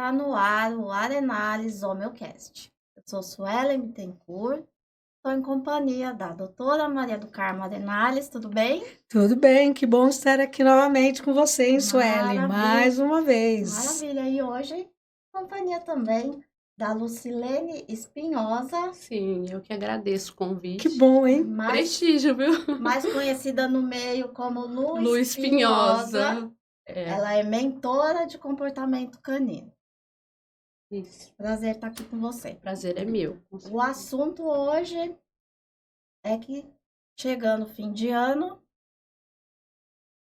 Está no ar o Arenales Homeocast. Eu sou Suelen Bittencourt, estou em companhia da doutora Maria do Carmo Arenales, tudo bem? Tudo bem, que bom estar aqui novamente com você, hein, Suelen, Maravilha, mais uma vez. maravilha. E hoje, companhia também da Lucilene Espinhosa, Sim, eu que agradeço o Que convite. bom, hein? Prestígio, viu? mais conhecida no meio como Lu Lu Espinhosa. Espinhosa. Ela é mentora de comportamento canino. Isso. Prazer estar aqui com você. Prazer é meu. O assunto hoje é que chegando o fim de ano,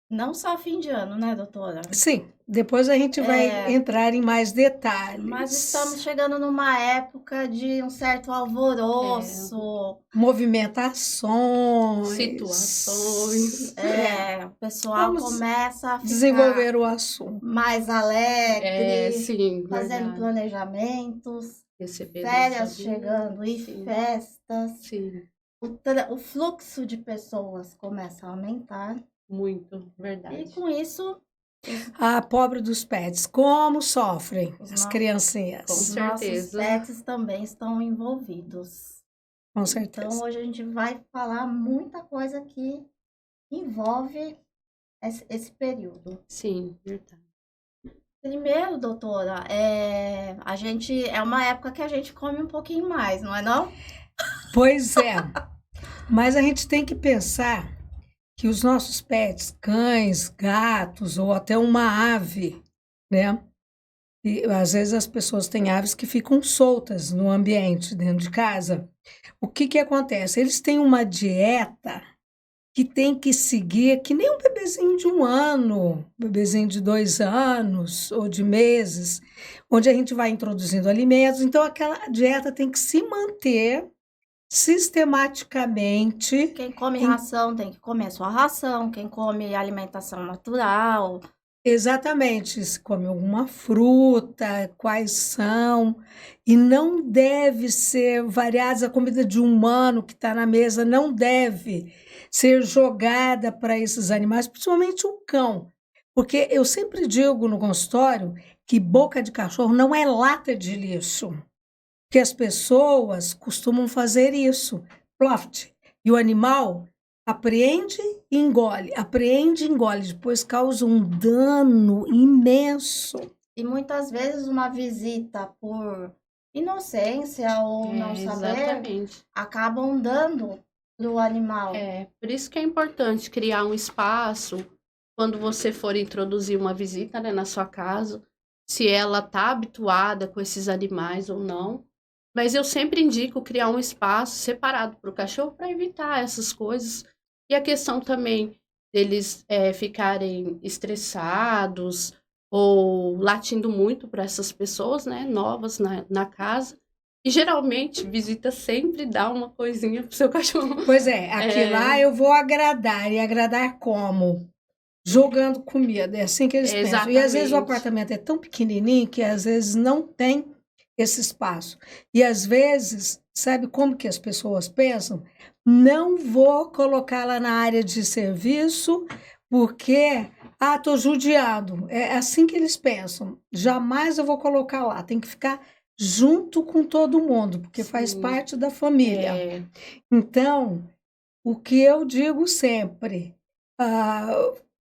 não só fim de ano, né, doutora? Sim, depois a gente vai entrar em mais detalhes. Mas estamos chegando numa época de um certo alvoroço. Movimentações. Situações. O pessoal Vamos começa a ficar desenvolver o assunto. mais alegre, Sim, fazendo verdade. planejamentos, Receber férias essa chegando e Sim. festas. Sim, O fluxo de pessoas começa a aumentar. muito, E verdade. com isso, A pobre dos pets, como sofrem Os as no- criancinhas. Com os nossos certeza. pets também estão envolvidos. Com Então, certeza. hoje a gente vai falar muita coisa que envolve esse período. Sim, verdade. Primeiro, doutora, a gente é uma época que a gente come um pouquinho mais, não é não? Pois é, mas a gente tem que pensar que os nossos pets, cães, gatos ou até uma ave, né? E às vezes as pessoas têm aves que ficam soltas no ambiente, dentro de casa. O que que acontece? Eles têm uma dieta que tem que seguir, que nem um bebezinho de 1 ano, bebezinho de 2 anos ou de meses, onde a gente vai introduzindo alimentos. Então, aquela dieta tem que se manter sistematicamente. Quem come ração tem que comer a sua ração, quem come alimentação natural. Exatamente, se come alguma fruta, quais são, e não deve ser variada a comida de humano que está na mesa, não deve ser jogada para esses animais, principalmente o cão, porque eu sempre digo no consultório que boca de cachorro não é lata de lixo, que as pessoas costumam fazer isso, ploft, e o animal apreende e engole, depois causa um dano imenso. E muitas vezes uma visita por inocência ou não saber, Exatamente. acabam dando pro animal. Por isso que é importante criar um espaço quando você for introduzir uma visita, né, na sua casa, se ela está habituada com esses animais ou não. Mas eu sempre indico criar um espaço separado para o cachorro para evitar essas coisas. E a questão também deles ficarem estressados ou latindo muito para essas pessoas, né, novas na casa. E geralmente visita sempre dá uma coisinha pro seu cachorro. Pois é, aqui lá eu vou agradar, e agradar como? Jogando comida, é assim que eles pensam. E às vezes o Exatamente. apartamento é tão pequenininho que às vezes não tem esse espaço. E às vezes, sabe como que as pessoas pensam? Não vou colocá-la na área de serviço porque, tô judiando. É assim que eles pensam. Jamais eu vou colocar lá, tem que ficar junto com todo mundo, porque faz Sim. parte da família. É, Então, o que eu digo sempre,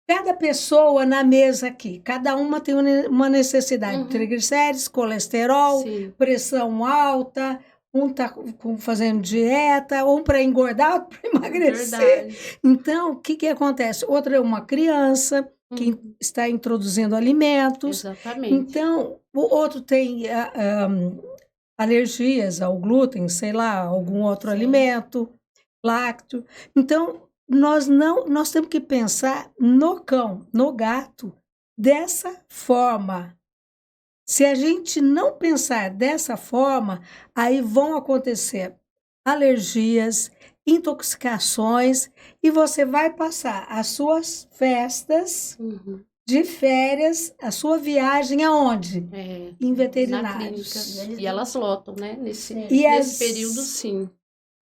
cada pessoa na mesa aqui, cada uma tem uma necessidade, Uhum. triglicérides, colesterol, sim, pressão alta, um está fazendo dieta, um para engordar, outro para emagrecer. verdade. Então, o que que acontece? Outra é uma criança que Uhum. está introduzindo alimentos. Exatamente. Então, o outro tem alergias ao glúten, sei lá, algum outro Sim. alimento, lácteo. Então, nós temos que pensar no cão, no gato, dessa forma. Se a gente não pensar dessa forma, aí vão acontecer alergias, intoxicações, e você vai passar as suas festas Uhum. de férias, a sua viagem aonde? Em Na veterinários. clínica. E elas lotam, né? Nesse E período, sim.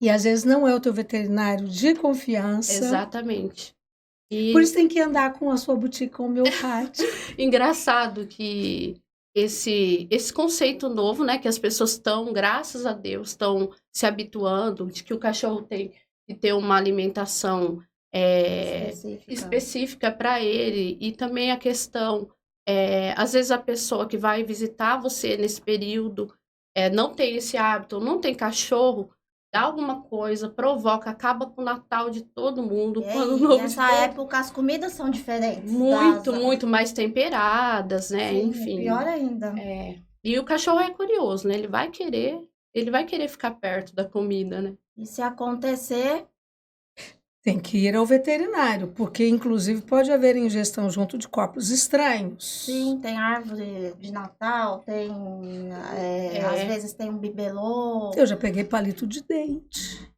E às vezes não é o teu veterinário de confiança. Exatamente. Por E isso tem que andar com a sua boutique homeopática. engraçado que esse conceito novo, né, que as pessoas estão, graças a Deus, estão se habituando, de que o cachorro tem que ter uma alimentação específica para ele, e também a questão, às vezes a pessoa que vai visitar você nesse período não tem esse hábito, não tem cachorro, dá alguma coisa, provoca, acaba com o Natal de todo mundo, com o Ano Novo de nessa todo época as comidas são diferentes. muito mais temperadas, né? Sim, Enfim. pior ainda. E o cachorro é curioso, né? Ele vai querer ficar perto da comida, né? E se acontecer, Tem que ir ao veterinário, porque inclusive pode haver ingestão junto de corpos estranhos. sim, tem árvore de Natal, tem. Às vezes tem um bibelô. Eu já peguei palito de dente.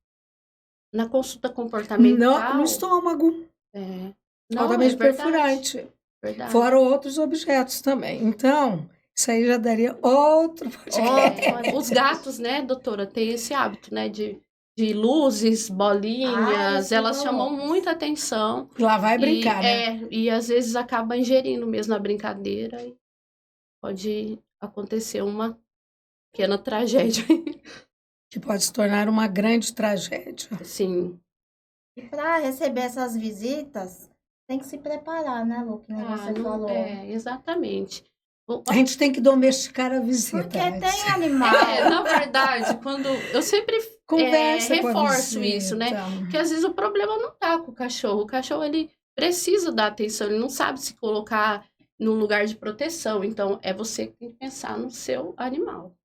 Na consulta comportamental. No estômago, Não, altamente verdade, perfurante. verdade. Fora outros objetos também. Então, isso aí já daria outro podcast. Os gatos, né, doutora, tem esse hábito, né, de luzes, bolinhas, elas chamam muita atenção. Lá vai brincar, né? E às vezes acaba ingerindo mesmo a brincadeira e pode acontecer uma pequena tragédia. Que pode se tornar uma grande tragédia. Sim. E para receber essas visitas, tem que se preparar, né, Lu? Como você falou. Exatamente. A gente tem que domesticar a visita. Porque antes. tem animal. Na verdade, quando eu sempre Conversa com a reforço visita. isso, né? Porque às vezes o problema não tá com o cachorro. O cachorro, ele precisa dar atenção, ele não sabe se colocar num lugar de proteção. Então, você que tem que pensar no seu animal.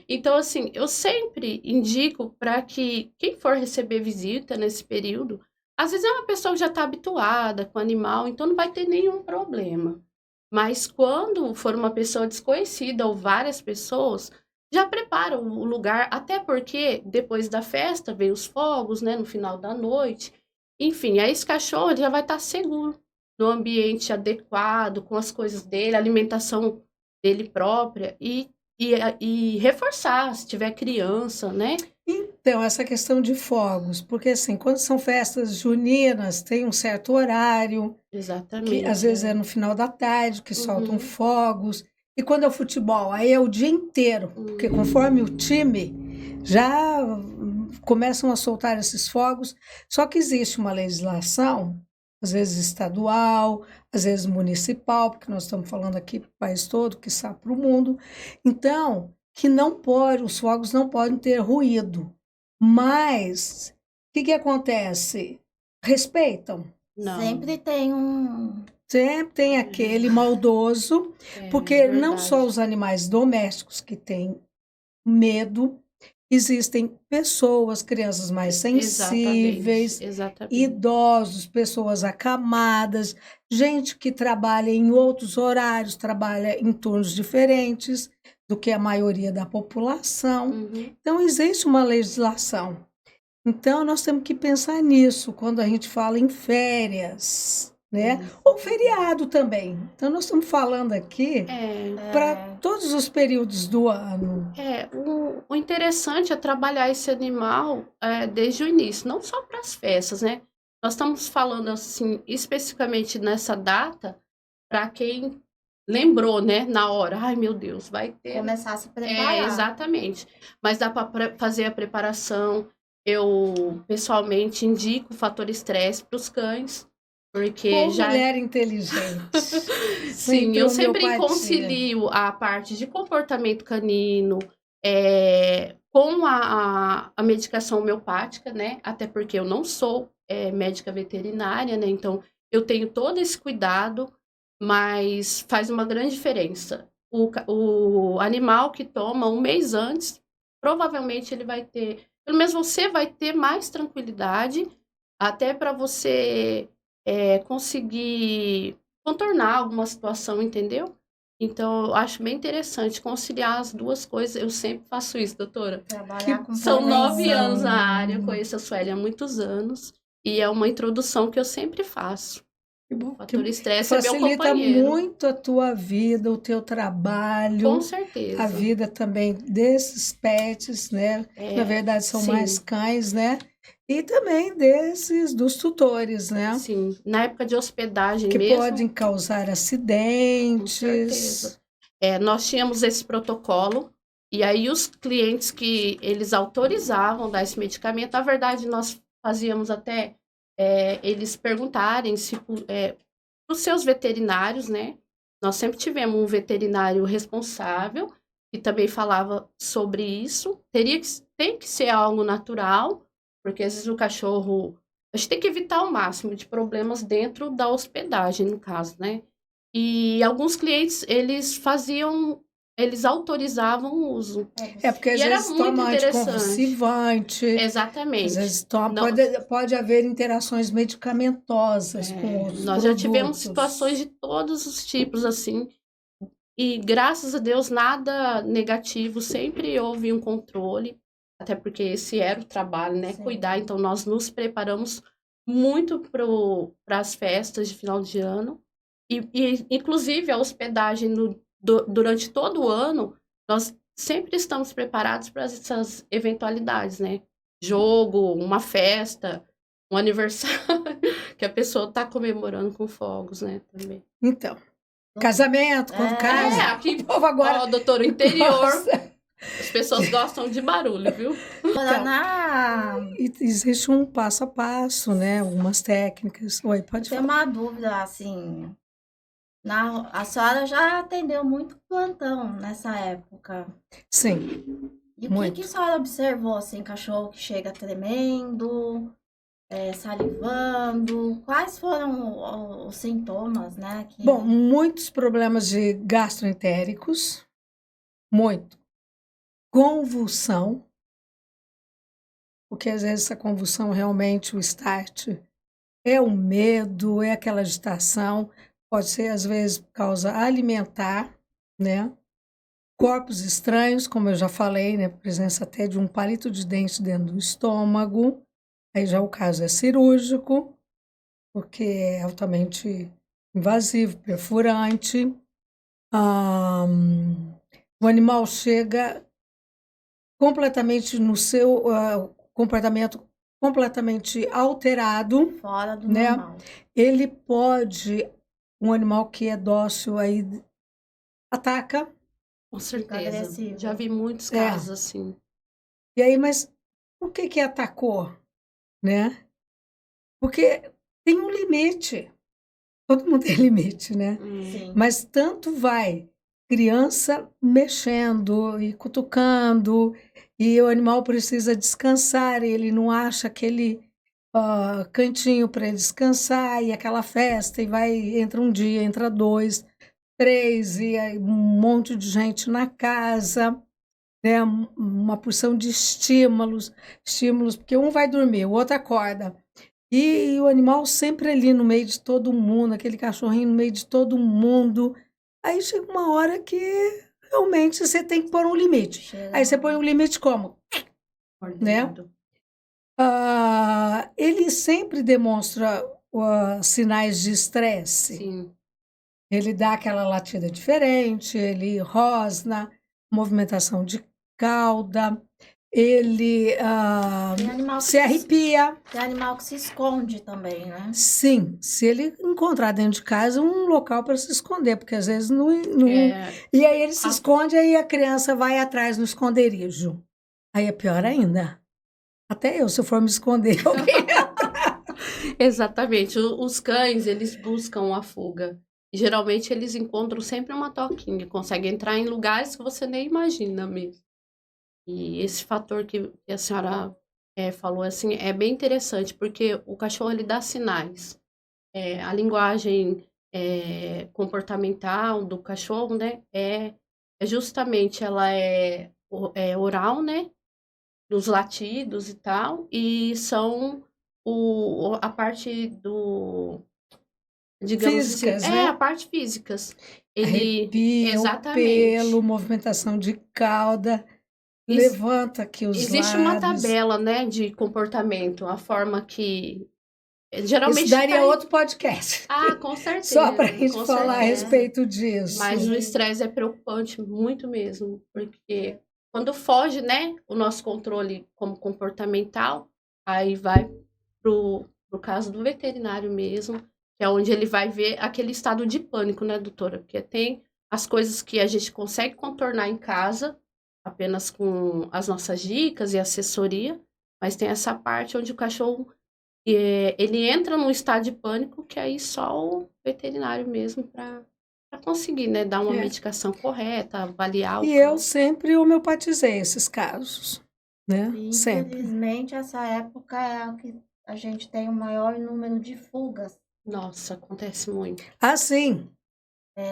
Então, assim, eu sempre indico para que quem for receber visita nesse período, às vezes é uma pessoa que já está habituada com o animal, então não vai ter nenhum problema. Mas quando for uma pessoa desconhecida ou várias pessoas, já prepara o lugar, até porque depois da festa vem os fogos, né, no final da noite. Enfim, aí esse cachorro ele já vai estar seguro, no ambiente adequado, com as coisas dele, a alimentação dele própria e reforçar, se tiver criança, né? Então, essa questão de fogos, porque assim, quando são festas juninas, tem um certo horário, Exatamente. que às vezes é no final da tarde, que soltam fogos. E quando é o futebol, aí é o dia inteiro, porque conforme o time já começam a soltar esses fogos. Só que existe uma legislação, às vezes estadual, às vezes municipal, porque nós estamos falando aqui para o país todo, que está para o mundo. Então, que não pode, os fogos não podem ter ruído. Mas, o que acontece? Respeitam. Não. Sempre tem Sempre tem aquele maldoso, porque não verdade. só os animais domésticos que têm medo, existem pessoas, crianças mais sensíveis, Exatamente. idosos, pessoas acamadas, gente que trabalha em outros horários, trabalha em turnos diferentes do que a maioria da população. Então, existe uma legislação. Então, nós temos que pensar nisso quando a gente fala em férias, né? Ou feriado também. Então, nós estamos falando aqui para todos os períodos do ano. O interessante é trabalhar esse animal desde o início, não só para as festas, né? Nós estamos falando, assim, especificamente nessa data, para quem lembrou, né, na hora. Ai, meu Deus, vai ter. Começar a se preparar. Exatamente. Mas dá para fazer a preparação. Eu, pessoalmente, indico o fator estresse para os cães, porque já... mulher inteligente. Sim, eu sempre concilio a parte de comportamento canino com a medicação homeopática, né? Até porque eu não sou médica veterinária, né? Então, eu tenho todo esse cuidado, mas faz uma grande diferença. O animal que toma um mês antes, provavelmente ele vai ter... Pelo menos você vai ter mais tranquilidade, até para você conseguir contornar alguma situação, entendeu? Então, eu acho bem interessante conciliar as duas coisas. Eu sempre faço isso, doutora. Trabalhar com São 9 prevenção. anos na área, eu conheço a Sueli há muitos anos. E é uma introdução que eu sempre faço. Que bom. O fator estresse é meu Facilita companheiro. muito a tua vida, o teu trabalho. Com certeza. A vida também desses pets, né? Na verdade, são sim. mais cães, né? E também dos tutores, né? Sim, na época de hospedagem Que mesmo. podem causar Com acidentes. certeza. nós tínhamos esse protocolo, e aí os clientes que eles autorizavam dar esse medicamento, na verdade, nós fazíamos até eles perguntarem se os seus veterinários, né? Nós sempre tivemos um veterinário responsável que também falava sobre isso. Tem que ser algo natural, porque às vezes o cachorro... A gente tem que evitar o máximo de problemas dentro da hospedagem, no caso, né? E alguns clientes, eles autorizavam o uso. Porque às E era vezes muito toma interessante. anticonvulsivante, às Exatamente. vezes toma, Não- pode haver interações medicamentosas com outros Nós já tivemos produtos. situações de todos os tipos, assim, e graças a Deus nada negativo, sempre houve um controle, até porque esse era o trabalho, né? Sim. Cuidar, então nós nos preparamos muito para as festas de final de ano, e inclusive a hospedagem durante todo o ano, nós sempre estamos preparados para essas eventualidades, né? Jogo, uma festa, um aniversário, que a pessoa está comemorando com fogos, né? Também. Então, casamento, quando casa, aqui, o povo agora doutor, o interior, gosta. as pessoas gostam de barulho, viu? Agora, E existe um passo a passo, né? Algumas técnicas. Oi, pode tem falar. uma dúvida, assim. A senhora já atendeu muito plantão nessa época. Sim, E o muito. que a senhora observou, assim, cachorro que chega tremendo, salivando? Quais foram os sintomas, né? Bom, muitos problemas de gastroentéricos, muito. Convulsão, porque às vezes essa convulsão realmente o start é o medo, é aquela agitação, pode ser às vezes por causa alimentar, né? Corpos estranhos, como eu já falei, né? Presença até de um palito de dente dentro do estômago. Aí já o caso é cirúrgico, porque é altamente invasivo, perfurante. O animal chega completamente no seu comportamento completamente alterado, Fora do né? normal. Ele pode, um animal que é dócil aí ataca. Com Fica certeza. agressivo. Já vi muitos casos assim. E aí, mas por que atacou, né? Porque tem um limite. Todo mundo tem limite, né? Sim. Mas tanto vai criança mexendo e cutucando, e o animal precisa descansar, e ele não acha aquele cantinho para ele descansar, e aquela festa, e vai, entra um dia, entra 2, 3, e aí um monte de gente na casa, né? Uma porção de estímulos, porque um vai dormir, o outro acorda. E o animal sempre ali no meio de todo mundo, aquele cachorrinho no meio de todo mundo. Aí chega uma hora que realmente você tem que pôr um limite. Aí você põe um limite como? Né? Mordendo. Ele sempre demonstra sinais de estresse. Sim. Ele dá aquela latida diferente, ele rosna, movimentação de cauda, ele Tem animal que se arrepia. Tem animal que se esconde também, né? Sim, se ele encontrar dentro de casa um local para se esconder, porque às vezes não. E aí ele se esconde, aí a criança vai atrás no esconderijo. Aí é pior ainda. Até eu, se eu for me esconder, alguém. Exatamente. Os cães, eles buscam a fuga. Geralmente eles encontram sempre uma toquinha, conseguem entrar em lugares que você nem imagina mesmo. E esse fator que a senhora falou assim é bem interessante, porque o cachorro ele dá sinais. A linguagem comportamental do cachorro, né, justamente ela é oral, né, dos latidos e tal, e são a parte do, digamos Físicas, assim, né? a parte físicas. Arrepia, o Exatamente. pelo, movimentação de cauda, levanta aqui os Existe lábios. uma tabela, né, de comportamento, a forma que geralmente Isso daria outro podcast. com certeza. Só para a gente com falar a certeza. respeito disso. Mas o estresse é preocupante, muito mesmo, porque quando foge, né, o nosso controle como comportamental, aí vai pro caso do veterinário mesmo, que é onde ele vai ver aquele estado de pânico, né, doutora? Porque tem as coisas que a gente consegue contornar em casa, apenas com as nossas dicas e assessoria, mas tem essa parte onde o cachorro ele entra num estado de pânico que aí só o veterinário mesmo para conseguir, né, dar uma É. medicação correta, avaliar o E eu cão. sempre homeopatizei esses casos, né? Sempre. Infelizmente, essa época é a que a gente tem o maior número de fugas. Nossa, acontece muito. Assim,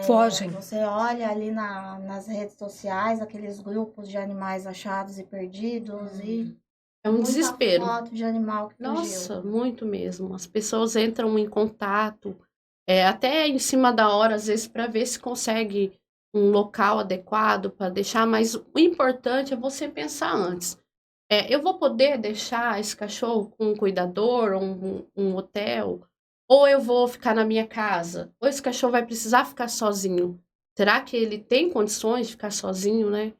fogem. Você olha ali nas redes sociais, aqueles grupos de animais achados e perdidos e É um muita desespero. foto de animal que fugiu. Nossa, muito mesmo. As pessoas entram em contato, até em cima da hora, às vezes, para ver se consegue um local adequado para deixar, mas o importante é você pensar antes. Eu vou poder deixar esse cachorro com um cuidador, um hotel, ou eu vou ficar na minha casa? Ou esse cachorro vai precisar ficar sozinho? Será que ele tem condições de ficar sozinho, né?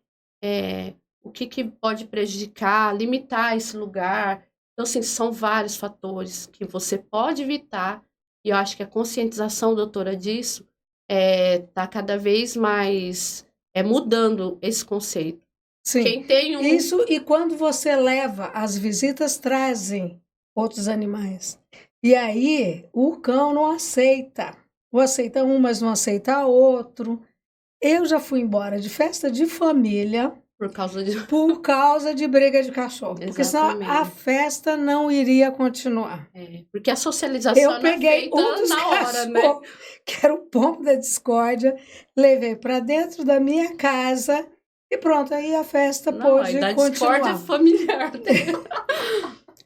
O que pode prejudicar, limitar esse lugar? Então, assim, são vários fatores que você pode evitar, e eu acho que a conscientização, doutora, disso está cada vez mais mudando esse conceito. Sim. Quem tem um... Isso, e quando você leva, as visitas trazem outros animais. E aí o cão não aceita. Ou aceita um, mas não aceita outro. Eu já fui embora de festa de família Por causa de... por causa de briga de cachorro. Porque senão a Exatamente. festa não iria continuar. Porque a socialização Eu não é peguei feita um dos na hora, né? cachorros, que era o pombo da discórdia, levei para dentro da minha casa e pronto, aí a festa Não, pôde aí da discórdia continuar. familiar. Né?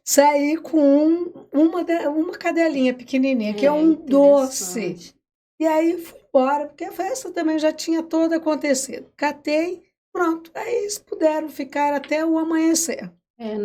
Saí com uma cadelinha pequenininha, que é um doce. Interessante. E aí fui embora, porque a festa também já tinha toda acontecido. Catei, pronto. Aí eles puderam ficar até o amanhecer.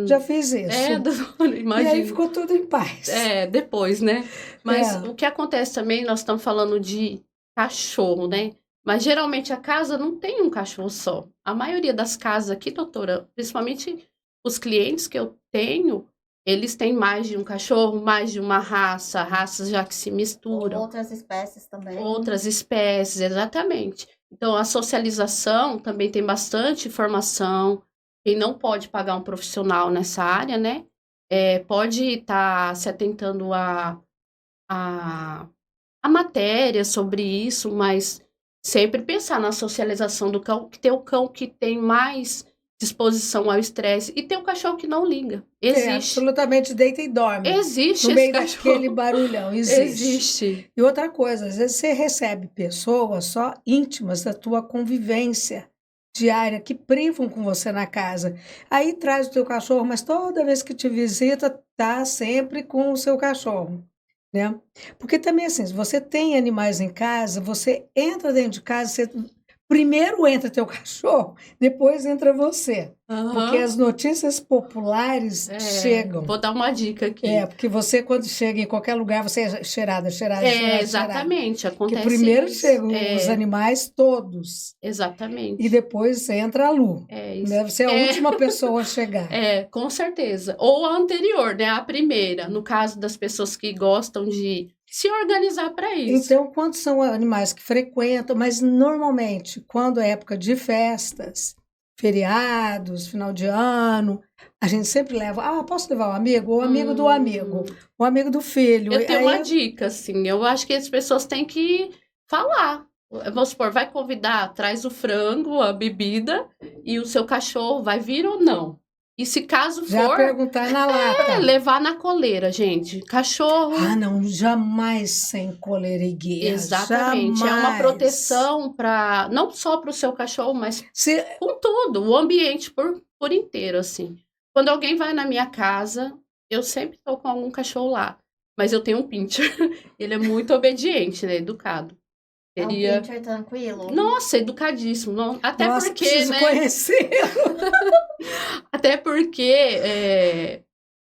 Já fiz isso. doutora, imagino. E aí ficou tudo em paz. Depois, né? Mas É. o que acontece também, nós estamos falando de cachorro, né? Mas geralmente a casa não tem um cachorro só. A maioria das casas aqui, doutora, principalmente os clientes que eu tenho, eles têm mais de um cachorro, mais de uma raça, raças já que se misturam. Outras espécies também. Outras espécies, exatamente. Então, a socialização também tem bastante informação. Quem não pode pagar um profissional nessa área, né? Pode estar se atentando a matéria sobre isso, mas sempre pensar na socialização do cão, que tem o cão que tem mais disposição ao estresse e tem o cachorro que não liga. Existe. Absolutamente deita e dorme. Existe no esse meio cachorro. daquele barulhão. Existe. Existe. E outra coisa, às vezes você recebe pessoas só íntimas da tua convivência diária que privam com você na casa. Aí traz o teu cachorro, mas toda vez que te visita, tá sempre com o seu cachorro. Né? Porque também assim, se você tem animais em casa, você entra dentro de casa, primeiro entra teu cachorro, depois entra você. Porque as notícias populares chegam. Vou dar uma dica aqui. Porque você, quando chega em qualquer lugar, você é cheirada. Exatamente, acontece que primeiro isso. chegam os animais todos. Exatamente. E depois entra a Lu. Isso. Deve ser a última pessoa a chegar. Com certeza. Ou a anterior, né? A primeira. No caso das pessoas que gostam de se organizar para isso. Então, quando são animais que frequentam, mas normalmente, quando é época de festas, feriados, final de ano, a gente sempre leva, posso levar um amigo? O amigo do amigo, o amigo do filho. Eu tenho uma dica, assim, eu acho que as pessoas têm que falar. Vamos supor, vai convidar, traz o frango, a bebida, e o seu cachorro vai vir ou não? E se caso Já for... perguntar na lata. Levar na coleira, gente. Cachorro... não, jamais sem coleira e guia. Exatamente. Jamais. É uma proteção para não só para o seu cachorro, mas com tudo, o ambiente por inteiro, assim. Quando alguém vai na minha casa, eu sempre estou com algum cachorro lá. Mas eu tenho um pincher. Ele é muito obediente, né? Educado. Um pincher tranquilo? Nossa, educadíssimo. Até Nossa, porque, preciso né? conhecê-lo. Até porque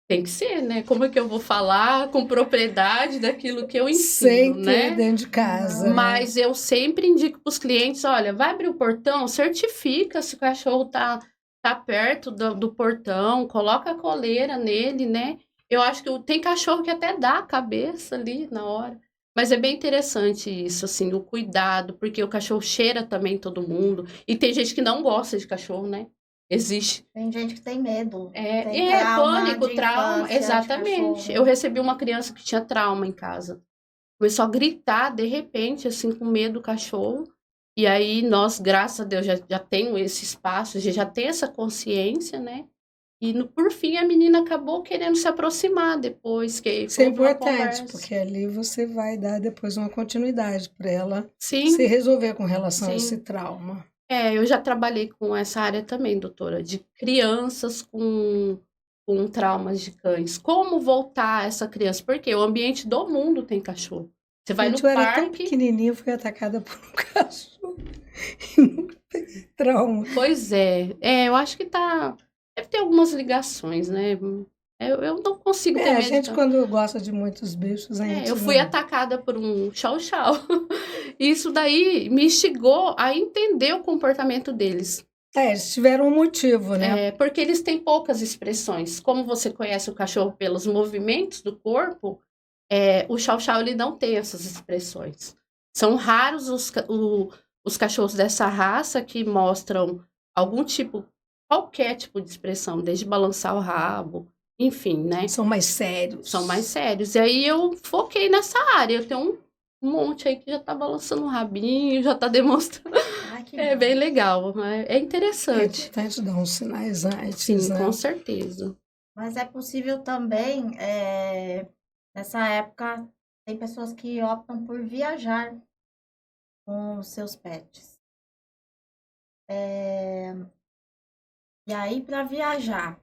tem que ser, né? Como é que eu vou falar com propriedade daquilo que eu ensino, Sem né? ter dentro de casa. Mas eu sempre indico para os clientes, olha, vai abrir o portão, certifica se o cachorro tá perto do portão, coloca a coleira nele, né? Eu acho que tem cachorro que até dá a cabeça ali na hora. Mas é bem interessante isso, assim, o cuidado, porque o cachorro cheira também todo mundo. E tem gente que não gosta de cachorro, né? Existe. Tem gente que tem medo. É, Tem e é trauma pânico, de trauma, infância de exatamente. cachorro. Eu recebi uma criança que tinha trauma em casa. Começou a gritar de repente, assim, com medo do cachorro. E aí nós, graças a Deus, já tem esse espaço, a gente já tem essa consciência, né? E por fim a menina acabou querendo se aproximar depois que Isso é houve uma importante, conversa. porque ali você vai dar depois uma continuidade para ela se Sim, resolver com relação a esse sim. trauma. Eu já trabalhei com essa área também, doutora, de crianças com traumas de cães. Como voltar essa criança? Porque o ambiente do mundo tem cachorro. Você vai Gente, no eu era tão parque. pequenininha, fui atacada por um cachorro e nunca peguei trauma. Pois é. Eu acho que deve ter algumas ligações, né? Eu não consigo ter A medo. gente quando gosta de muitos bichos, a gente Eu fui não... atacada por um chow-chow. Isso daí me instigou a entender o comportamento deles. Eles tiveram um motivo, né? Porque eles têm poucas expressões. Como você conhece o cachorro pelos movimentos do corpo, o chow-chow ele não tem essas expressões. São raros os cachorros dessa raça que mostram qualquer tipo de expressão, desde balançar o rabo, enfim, né? São mais sérios. São mais sérios. E aí eu foquei nessa área. Eu tenho um monte aí que já tá balançando o rabinho, já tá demonstrando. Ai, que É bom. bem legal, é É interessante. importante dar uns sinais antes, Sim, né? com certeza. Mas é possível também, nessa época, tem pessoas que optam por viajar com os seus pets. E aí, para viajar,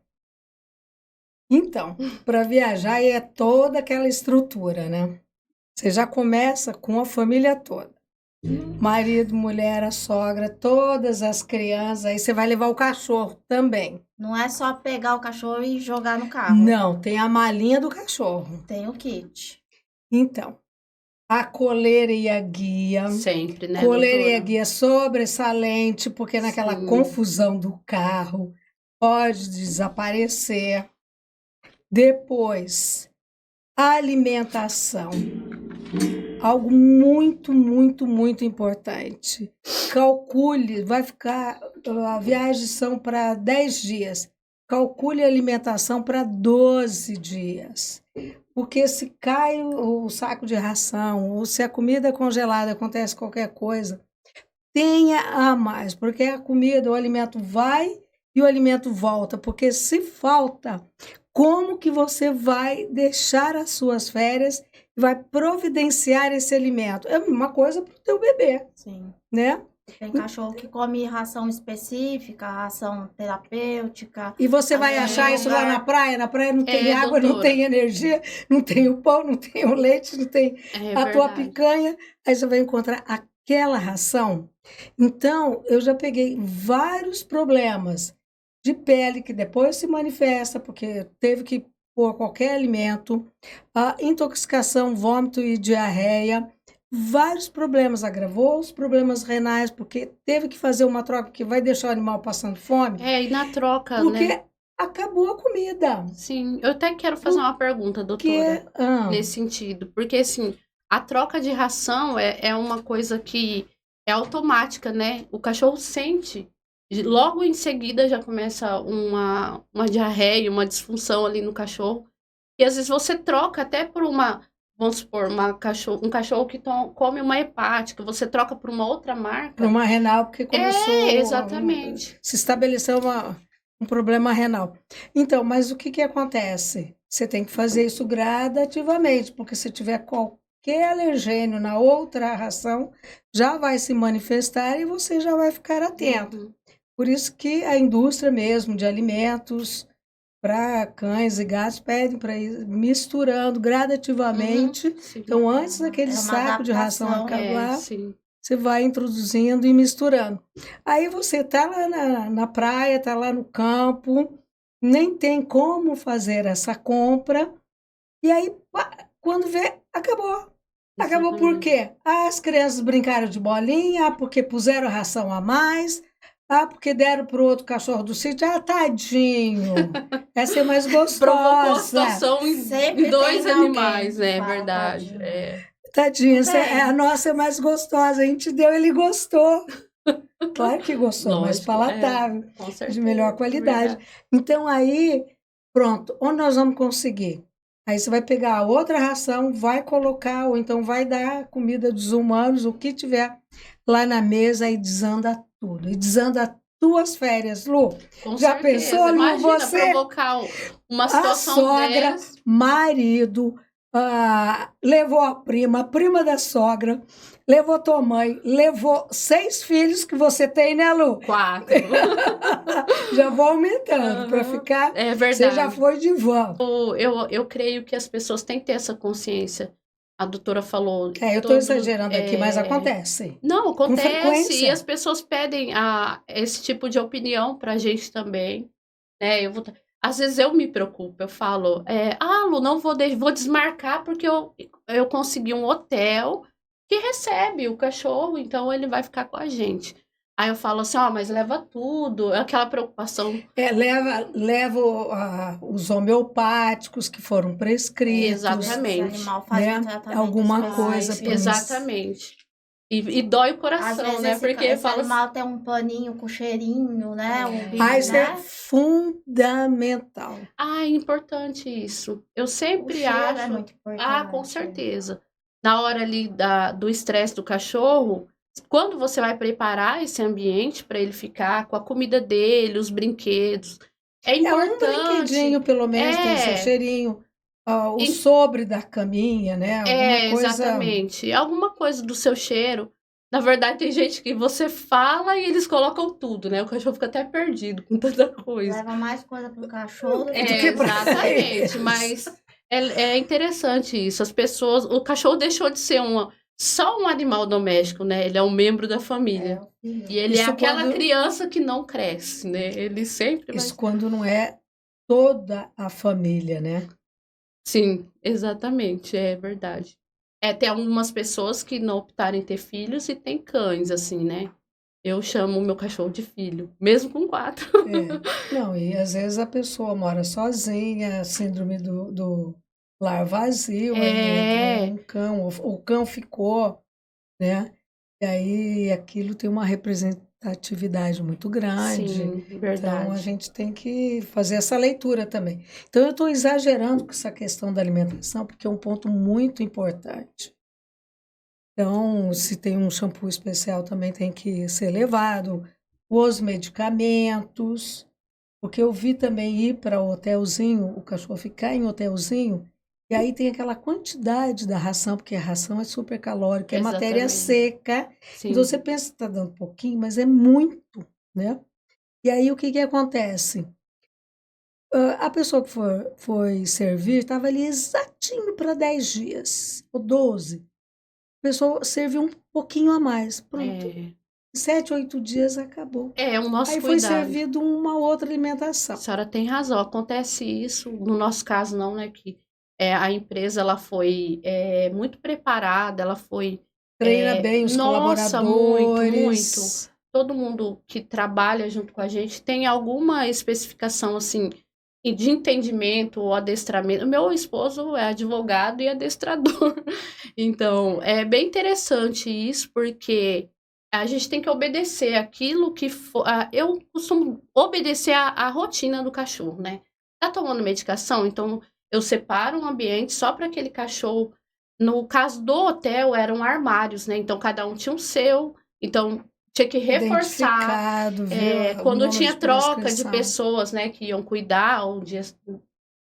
Então, para viajar é toda aquela estrutura, né? Você já começa com a família toda. Marido, mulher, a sogra, todas as crianças. Aí você vai levar o cachorro também. não é só pegar o cachorro e jogar no carro. Não, tem a malinha do cachorro. Tem o kit. Então, a coleira e a guia. Sempre, né, Coleira e a doutora? guia sobressalente, porque naquela Sim. confusão do carro pode desaparecer. Depois, a alimentação. Algo muito, muito, muito importante. Calcule, a viagem são para 10 dias. Calcule a alimentação para 12 dias. Porque se cai o saco de ração, ou se a comida é congelada, acontece qualquer coisa, tenha a mais, porque a comida, o alimento vai e o alimento volta. Porque se falta, como que você vai deixar as suas férias e vai providenciar esse alimento? É uma coisa para o teu bebê, Sim. né? Tem cachorro que come ração específica, ração terapêutica. E você vai achar isso lá na praia? Na praia não tem água, não doutora. tem energia, não tem o pão, não tem o leite, não tem a tua Verdade. picanha. Aí você vai encontrar aquela ração. Então, eu já peguei vários problemas de pele que depois se manifesta, porque teve que pôr qualquer alimento, a intoxicação, vômito e diarreia. Vários problemas, agravou os problemas renais, porque teve que fazer uma troca que vai deixar o animal passando fome, E na troca, porque né? acabou a comida. Sim, eu até quero fazer uma pergunta, doutora, nesse sentido. Porque, assim, a troca de ração é uma coisa que é automática, né? O cachorro sente. Logo em seguida já começa uma diarreia, uma disfunção ali no cachorro. E às vezes você troca até por vamos supor, um cachorro que come uma hepática, você troca por uma outra marca. Para uma renal, porque começou Exatamente. se estabeleceu um problema renal. Então, mas o que acontece? Você tem que fazer isso gradativamente, porque se tiver qualquer alergênio na outra ração, já vai se manifestar e você já vai ficar atento. Uhum. Por isso que a indústria mesmo de alimentos para cães e gatos pedem para ir misturando gradativamente. Sim. Então, antes daquele É uma saco de ração adaptação. acabar, Sim. você vai introduzindo e misturando. Aí você tá lá na praia, tá lá no campo, nem tem como fazer essa compra. E aí, quando vê, acabou. Acabou por quê? As crianças brincaram de bolinha, porque puseram ração a mais, porque deram para o outro cachorro do sítio. Tadinho, essa é mais gostosa. Provocou a situação Sempre em dois tem alguém animais, que é fala, verdade. tadinho. Tadinha, Bem. a nossa é mais gostosa. A gente deu, ele gostou. Claro que gostou, mais Lógico, palatável, com de certeza. melhor qualidade. Verdade. Então, aí, pronto, onde nós vamos conseguir? Aí você vai pegar a outra ração, vai colocar, ou então vai dar comida dos humanos, o que tiver lá na mesa, e desanda tudo. E desanda tuas férias, Lu. Com Já certeza. pensou, Lu? Imagina Você, provocar uma a situação sogra, dessa. marido, levou a prima da sogra, levou tua mãe, levou 6 filhos que você tem, né, Lu? 4. Já vou aumentando para Aham. ficar. É Você já verdade. foi de van. Eu creio que as pessoas têm que ter essa consciência. A doutora falou, Eu estou exagerando aqui, mas acontece. Não, Com acontece, e frequência. as pessoas pedem esse tipo de opinião pra gente também, né? Às vezes eu me preocupo, eu falo, Lu, não vou desmarcar porque eu consegui um hotel que recebe o cachorro, então ele vai ficar com a gente. Aí eu falo assim, mas leva tudo, aquela preocupação. Leva os homeopáticos que foram prescritos. Esse Exatamente. animal faz Né? um tratamento Alguma específico. coisa pra Exatamente. E dói o Às coração, vezes né? esse Porque fala assim, animal tem um paninho com cheirinho, né? Um Isso é né? fundamental. é importante isso. Eu O sempre cheiro acho. é muito importante. Com certeza. Na hora ali do estresse do cachorro, quando você vai preparar esse ambiente para ele ficar com a comida dele, os brinquedos, é Um importante. brinquedinho, pelo menos, tem seu cheirinho. O E- sobre da caminha, né? Alguma coisa. Exatamente. Alguma coisa do seu cheiro. Na verdade, tem gente que você fala e eles colocam tudo, né? O cachorro fica até perdido com tanta coisa. Leva mais coisa pro cachorro do que pra Exatamente, eles. mas é interessante isso. As pessoas, o cachorro deixou de ser só um animal doméstico, né? Ele é um membro da família. o filho. E ele Isso é aquela quando- criança que não cresce, né? Ele sempre vai. Isso quando não é toda a família, né? Sim, exatamente, é verdade. Tem algumas pessoas que não optaram em ter filhos e tem cães, assim, né? Eu chamo o meu cachorro de filho, mesmo com 4. Não, e às vezes a pessoa mora sozinha, síndrome do lar vazio, aí entra um cão, o cão ficou, né? E aí aquilo tem uma representatividade muito grande. Sim, Então a verdade. gente tem que fazer essa leitura também. Então eu estou exagerando com essa questão da alimentação, porque é um ponto muito importante. Então, se tem um shampoo especial, também tem que ser levado. Os medicamentos, porque eu vi também ir para o hotelzinho, o cachorro ficar em hotelzinho, e aí tem aquela quantidade da ração, porque a ração é super calórica, é matéria Exatamente. seca. Sim. Então você pensa que está dando pouquinho, mas é muito, né? E aí o que que acontece? A pessoa que foi servir estava ali exatinho para 10 dias, ou 12. A pessoa serviu um pouquinho a mais. Pronto. 7, 8 dias acabou. O nosso Aí foi cuidado. servido uma outra alimentação. A senhora tem razão, acontece isso. No nosso caso, não, né? Que a empresa ela foi muito preparada, ela foi. Treina bem os Nossa, colaboradores. muito. Todo mundo que trabalha junto com a gente tem alguma especificação assim de entendimento ou adestramento. O meu esposo é advogado e adestrador. Então, é bem interessante isso, porque a gente tem que obedecer aquilo que for. Eu costumo obedecer a rotina do cachorro, né? Tá tomando medicação? Então, eu separo um ambiente só para aquele cachorro. No caso do hotel, eram armários, né? Então, cada um tinha um seu. Então, tinha que reforçar. Identificado, ver o Quando número tinha de troca de prescrição. pessoas, né, que iam cuidar, onde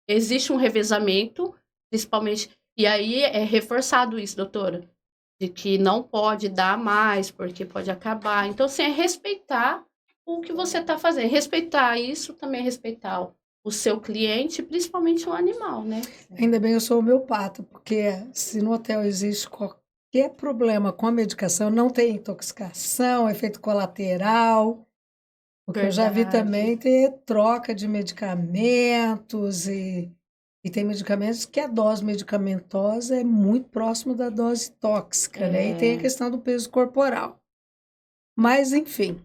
existe um revezamento, principalmente. E aí é reforçado isso, doutora, de que não pode dar mais, porque pode acabar. Então, assim, é respeitar o que você está fazendo. Respeitar isso também é respeitar o seu cliente, principalmente o animal, né? Ainda bem eu sou homeopata, porque se no hotel existe qualquer problema com a medicação, não tem intoxicação, efeito colateral, porque eu já vi Verdade. também ter troca de medicamentos e tem medicamentos que a dose medicamentosa é muito próxima da dose tóxica, né? E tem a questão do peso corporal. Mas, enfim,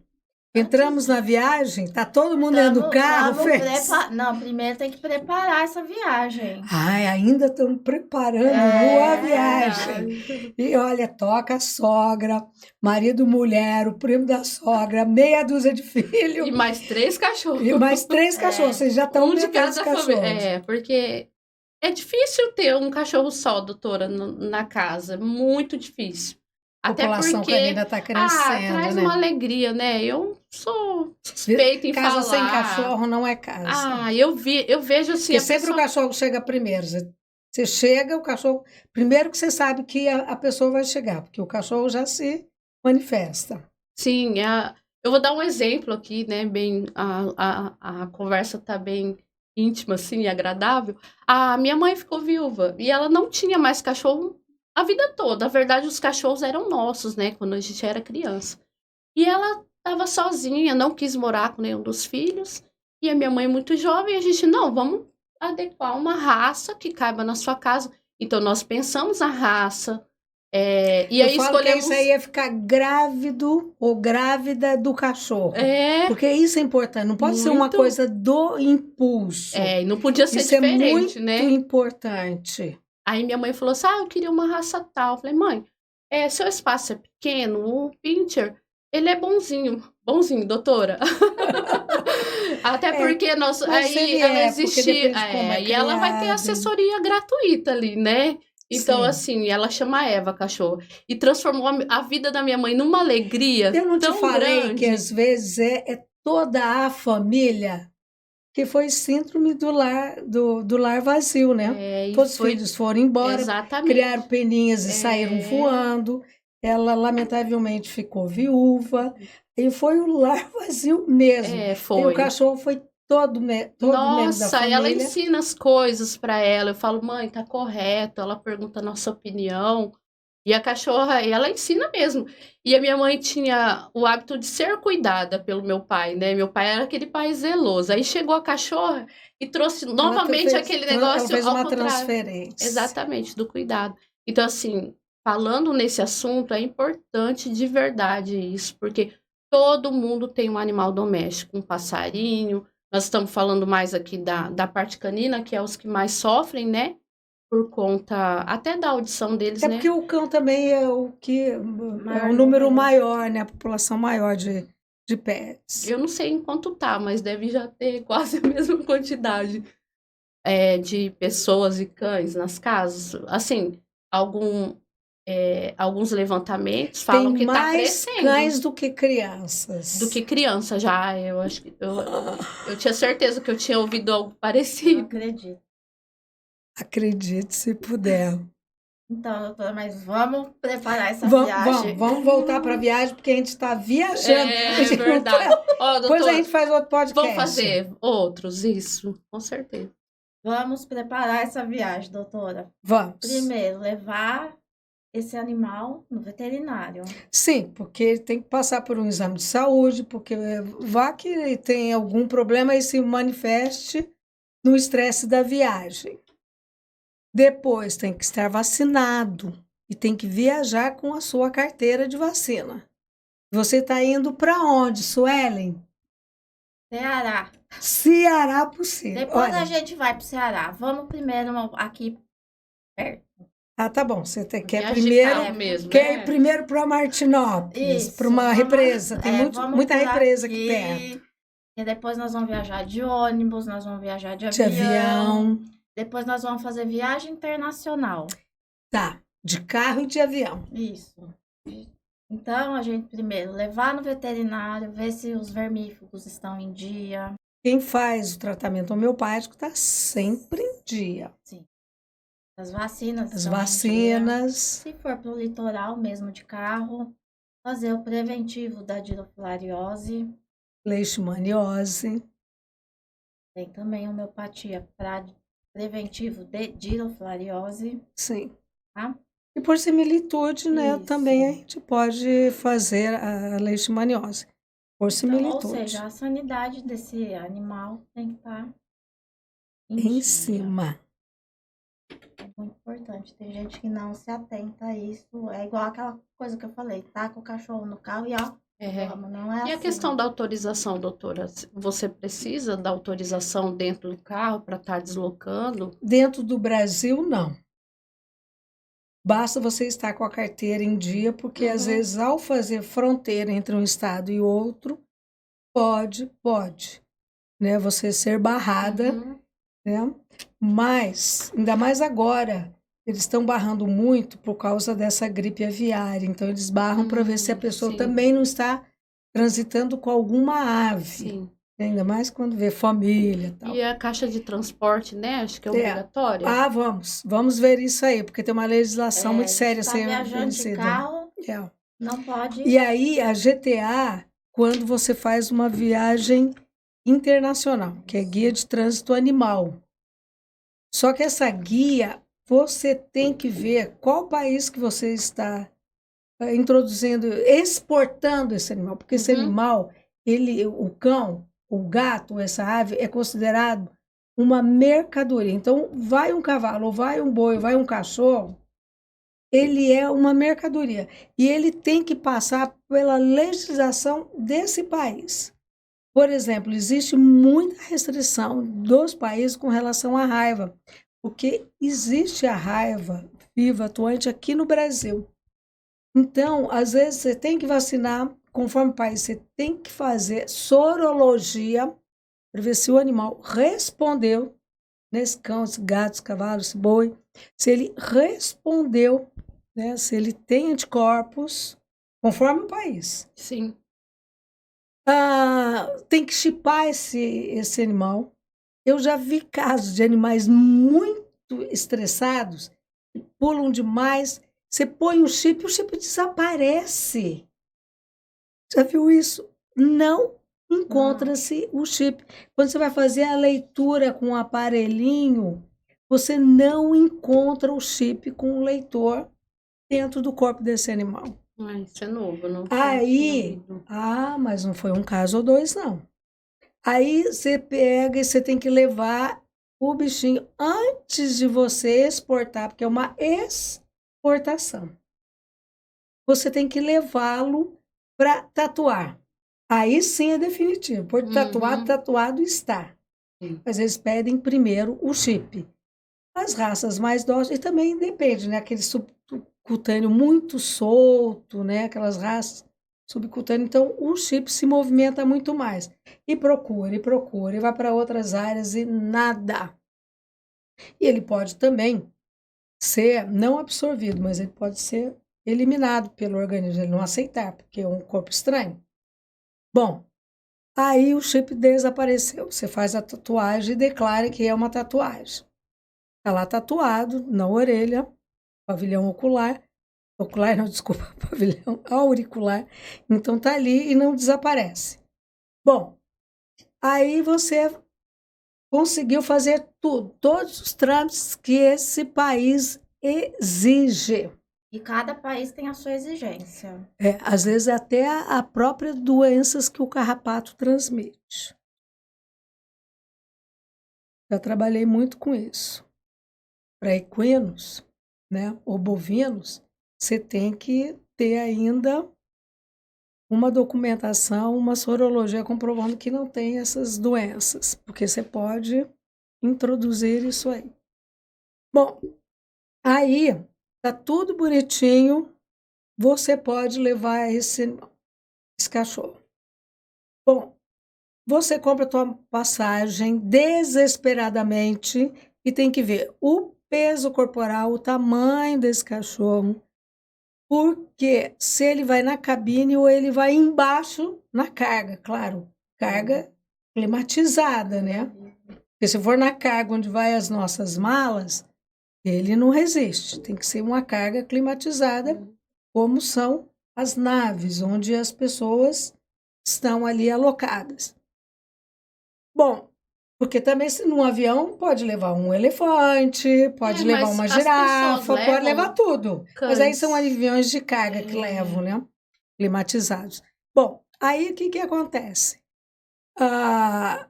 Entramos na viagem, tá todo mundo dentro do carro, fez. Não, primeiro tem que preparar essa viagem. Ai, ainda estamos preparando a viagem. E olha, toca a sogra, marido, mulher, o primo da sogra, meia dúzia de filhos. E mais 3 cachorros. E mais 3 cachorros, vocês já estão de metendo cada os cachorros. família. Porque é difícil ter um cachorro só, doutora, na casa. Muito difícil. A Até população porque canina está crescendo, traz né? uma alegria, né? Eu sou suspeita em Casa falar. sem cachorro não é casa. Eu vejo assim. Porque sempre o cachorro chega primeiro. Você chega, o cachorro. Primeiro que você sabe que a pessoa vai chegar, porque o cachorro já se manifesta. Sim, eu vou dar um exemplo aqui, né? Bem, a conversa tá bem íntima, assim, e agradável. A minha mãe ficou viúva e ela não tinha mais cachorro a vida toda. Na verdade, os cachorros eram nossos, né? Quando a gente era criança. E ela estava sozinha, não quis morar com nenhum dos filhos. E a minha mãe muito jovem, a gente, não, vamos adequar uma raça que caiba na sua casa. Então, nós pensamos a raça. E aí escolhemos... que isso aí ia ficar grávido ou grávida do cachorro. Porque isso é importante, não pode ser uma coisa do impulso. E não podia ser diferente, né? Isso é muito importante. Aí minha mãe falou assim, eu queria uma raça tal. Eu falei, mãe, seu espaço é pequeno, o Pinscher, ele é bonzinho, doutora. Até porque aí ela existia, e ela vai ter assessoria gratuita ali, né? Então, assim, ela chama Eva, cachorro, e transformou a vida da minha mãe numa alegria tão grande. Eu não te falei que às vezes é toda a família que foi síndrome do lar vazio, né? Todos os filhos foram embora, criaram peninhas e saíram voando. Ela, lamentavelmente, ficou viúva. E foi o lar vazio mesmo. Foi. E o cachorro foi todo membro da família. Nossa, ela ensina as coisas para ela. Eu falo, mãe, tá correto. Ela pergunta a nossa opinião. E a cachorra, ela ensina mesmo. E a minha mãe tinha o hábito de ser cuidada pelo meu pai, né? Meu pai era aquele pai zeloso. Aí chegou a cachorra e trouxe novamente aquele negócio. Ela fez uma transferência. Exatamente, do cuidado. Então, assim, falando nesse assunto, é importante de verdade isso, porque todo mundo tem um animal doméstico, um passarinho. Nós estamos falando mais aqui da parte canina, que é os que mais sofrem, né? Por conta até da audição deles, né? Porque o cão também é o número maior, né? A população maior de pets. Eu não sei em quanto tá, mas deve já ter quase a mesma quantidade de pessoas e cães nas casas. Assim, alguns levantamentos falam que tá crescendo. Tem mais cães do que crianças. Do que criança já. Eu acho que eu tinha certeza que eu tinha ouvido algo parecido. Não acredito. Acredite se puder. Então, doutora, mas vamos preparar essa viagem. Vamos voltar para a viagem, porque a gente está viajando. É verdade. Depois a gente faz outro podcast. Vamos fazer outros, isso, com certeza. Vamos preparar essa viagem, doutora. Vamos. Primeiro, levar esse animal no veterinário. Sim, porque ele tem que passar por um exame de saúde, porque vá que ele tem algum problema e se manifeste no estresse da viagem. Depois tem que estar vacinado e tem que viajar com a sua carteira de vacina. Você está indo para onde, Suelen? Ceará. Ceará possível. Depois a gente vai para o Ceará. Vamos primeiro aqui perto. Tá bom. Você quer ir primeiro para Martinópolis, para uma represa. Tem muita represa aqui perto. E depois nós vamos viajar de ônibus, nós vamos viajar de avião. Depois nós vamos fazer viagem internacional. Tá, de carro e de avião. Isso. Então, a gente primeiro levar no veterinário, ver se os vermífugos estão em dia. Quem faz o tratamento homeopático está sempre em dia. Sim. As vacinas. As vacinas. Se for para o litoral mesmo de carro, fazer o preventivo da dirofilariose. Leishmaniose. Tem também homeopatia para preventivo de dirofilariose. Sim. Tá? E por similitude, né, também a gente pode fazer a leishmaniose. Por similitude. Então, ou seja, a sanidade desse animal tem que estar em cima. É muito importante. Tem gente que não se atenta a isso. É igual aquela coisa que eu falei, tá com o cachorro no carro e ó, É. Não é E a assim. questão da autorização, doutora? Você precisa da autorização dentro do carro para estar deslocando? Dentro do Brasil, não. Basta você estar com a carteira em dia, porque às Uhum. vezes ao fazer fronteira entre um estado e outro, pode, né, você ser barrada, Uhum. né? Mas, ainda mais agora, eles estão barrando muito por causa dessa gripe aviária. Então, eles barram para ver se a pessoa Sim, também não está transitando com alguma ave. sim. Ainda mais quando vê família e tal. E a caixa de transporte, né? Acho que é É. obrigatória. Ah, vamos ver isso aí, porque tem uma legislação muito séria a Está ser viajando de vencida. carro, É. não pode. E aí, a GTA, quando você faz uma viagem internacional, que é guia de trânsito animal. Só que essa guia, você tem que ver qual país que você está introduzindo, exportando esse animal, porque esse Uhum. animal, o cão, o gato, essa ave, é considerado uma mercadoria. Então, vai um cavalo, ou vai um boi, ou vai um cachorro, ele é uma mercadoria. E ele tem que passar pela legislação desse país. Por exemplo, existe muita restrição dos países com relação à raiva, porque existe a raiva viva, atuante aqui no Brasil. Então, às vezes, você tem que vacinar, conforme o país, você tem que fazer sorologia para ver se o animal respondeu, nesse cão, esse gato, esse cavalo, esse boi, se ele respondeu, né, se ele tem anticorpos, conforme o país. Sim. Tem que chipar esse animal. Eu já vi casos de animais muito estressados, que pulam demais. Você põe o chip desaparece. Já viu isso? Não encontra-se o chip. Quando você vai fazer a leitura com o aparelhinho, você não encontra o chip com o leitor dentro do corpo desse animal. Isso é novo, não Aí, tinha ouvido. mas não foi um caso ou dois, não. Aí você pega e você tem que levar o bichinho antes de você exportar, porque é uma exportação. Você tem que levá-lo para tatuar. Aí sim é definitivo. Por tatuado, tatuado está. Sim. Mas eles pedem primeiro o chip. As raças mais dóceis, e também depende, né? Aquele subcutâneo muito solto, né? Aquelas raças subcutâneas. Então, o chip se movimenta muito mais. E procura, e vai para outras áreas e nada. E ele pode também ser não absorvido, mas ele pode ser eliminado pelo organismo, ele não aceitar, porque é um corpo estranho. Bom, aí o chip desapareceu. Você faz a tatuagem e declara que é uma tatuagem. Está lá tatuado na orelha, pavilhão ocular. Ocular, não, desculpa, pavilhão auricular. Então tá ali e não desaparece. Bom, aí você conseguiu fazer tudo, todos os trâmites que esse país exige. E cada país tem a sua exigência. Às vezes até a própria doenças que o carrapato transmite. Já trabalhei muito com isso. Para equinos, né, ou bovinos, você tem que ter ainda uma documentação, uma sorologia comprovando que não tem essas doenças, porque você pode introduzir isso aí. Bom, aí tá tudo bonitinho, você pode levar esse cachorro. Bom, você compra a tua passagem desesperadamente e tem que ver o peso corporal, o tamanho desse cachorro, porque se ele vai na cabine ou ele vai embaixo na carga, claro, carga climatizada, né? Porque se for na carga onde vai as nossas malas, ele não resiste, tem que ser uma carga climatizada, como são as naves, onde as pessoas estão ali alocadas. Bom, porque também se num avião pode levar um elefante, pode levar mas uma as girafa, pessoas pode levam levar tudo. cães. Mas aí são aviões de carga que levam, né? Climatizados. Bom, aí o que acontece?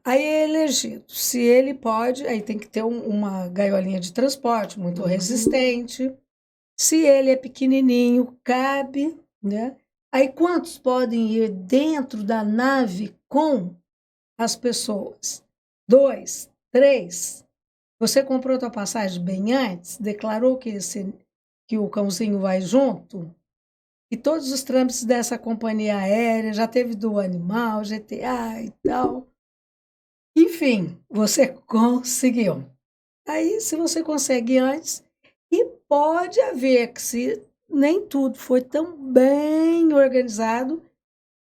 Aí é elegido. Se ele pode, aí tem que ter uma gaiolinha de transporte muito resistente. Se ele é pequenininho, cabe, né? Aí quantos podem ir dentro da nave com as pessoas? 2, 3. Você comprou tua passagem bem antes? Declarou que o cãozinho vai junto? E todos os trâmites dessa companhia aérea, já teve do animal, GTA e tal. Enfim, você conseguiu. Aí, se você consegue antes, e pode haver que se nem tudo foi tão bem organizado,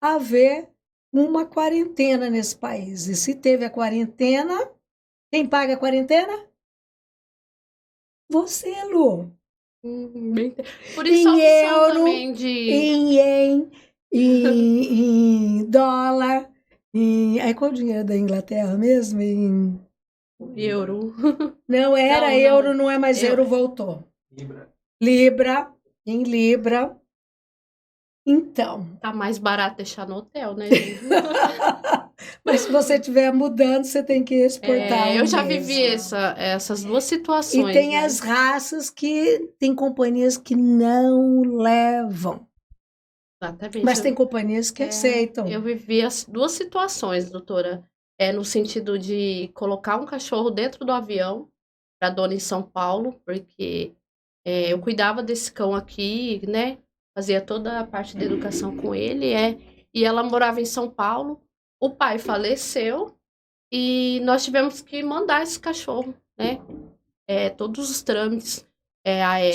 haver uma quarentena nesse país. E se teve a quarentena, quem paga a quarentena? Você, Lu. Por isso a Em opção euro, também de em ien, em dólar. Aí qual é o dinheiro da Inglaterra mesmo? euro. Não era Não, euro, não é mais Eu- euro, voltou. Libra, em Libra. Então, Tá mais barato deixar no hotel, né, gente? mas se você estiver mudando, você tem que exportar Eu o já mesmo. vivi essas duas E situações, tem né? as raças que tem companhias que não levam, Exatamente. mas tem companhias que aceitam. Eu vivi as duas situações, doutora. No sentido de colocar um cachorro dentro do avião para dona em São Paulo, porque eu cuidava desse cão aqui, né? Fazia toda a parte da educação com ele, e ela morava em São Paulo. O pai faleceu e nós tivemos que mandar esse cachorro, né? Todos os trâmites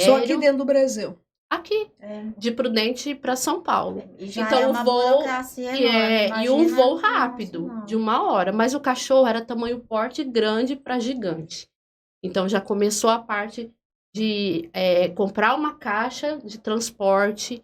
Só aqui aéreo dentro do Brasil. aqui, É, de Prudente para São Paulo. e já Então, é o uma voo burocracia enorme. e um Imagina voo no rápido, internacional. de 1 hora. Mas o cachorro era tamanho porte grande para gigante. Então já começou a parte de comprar uma caixa de transporte.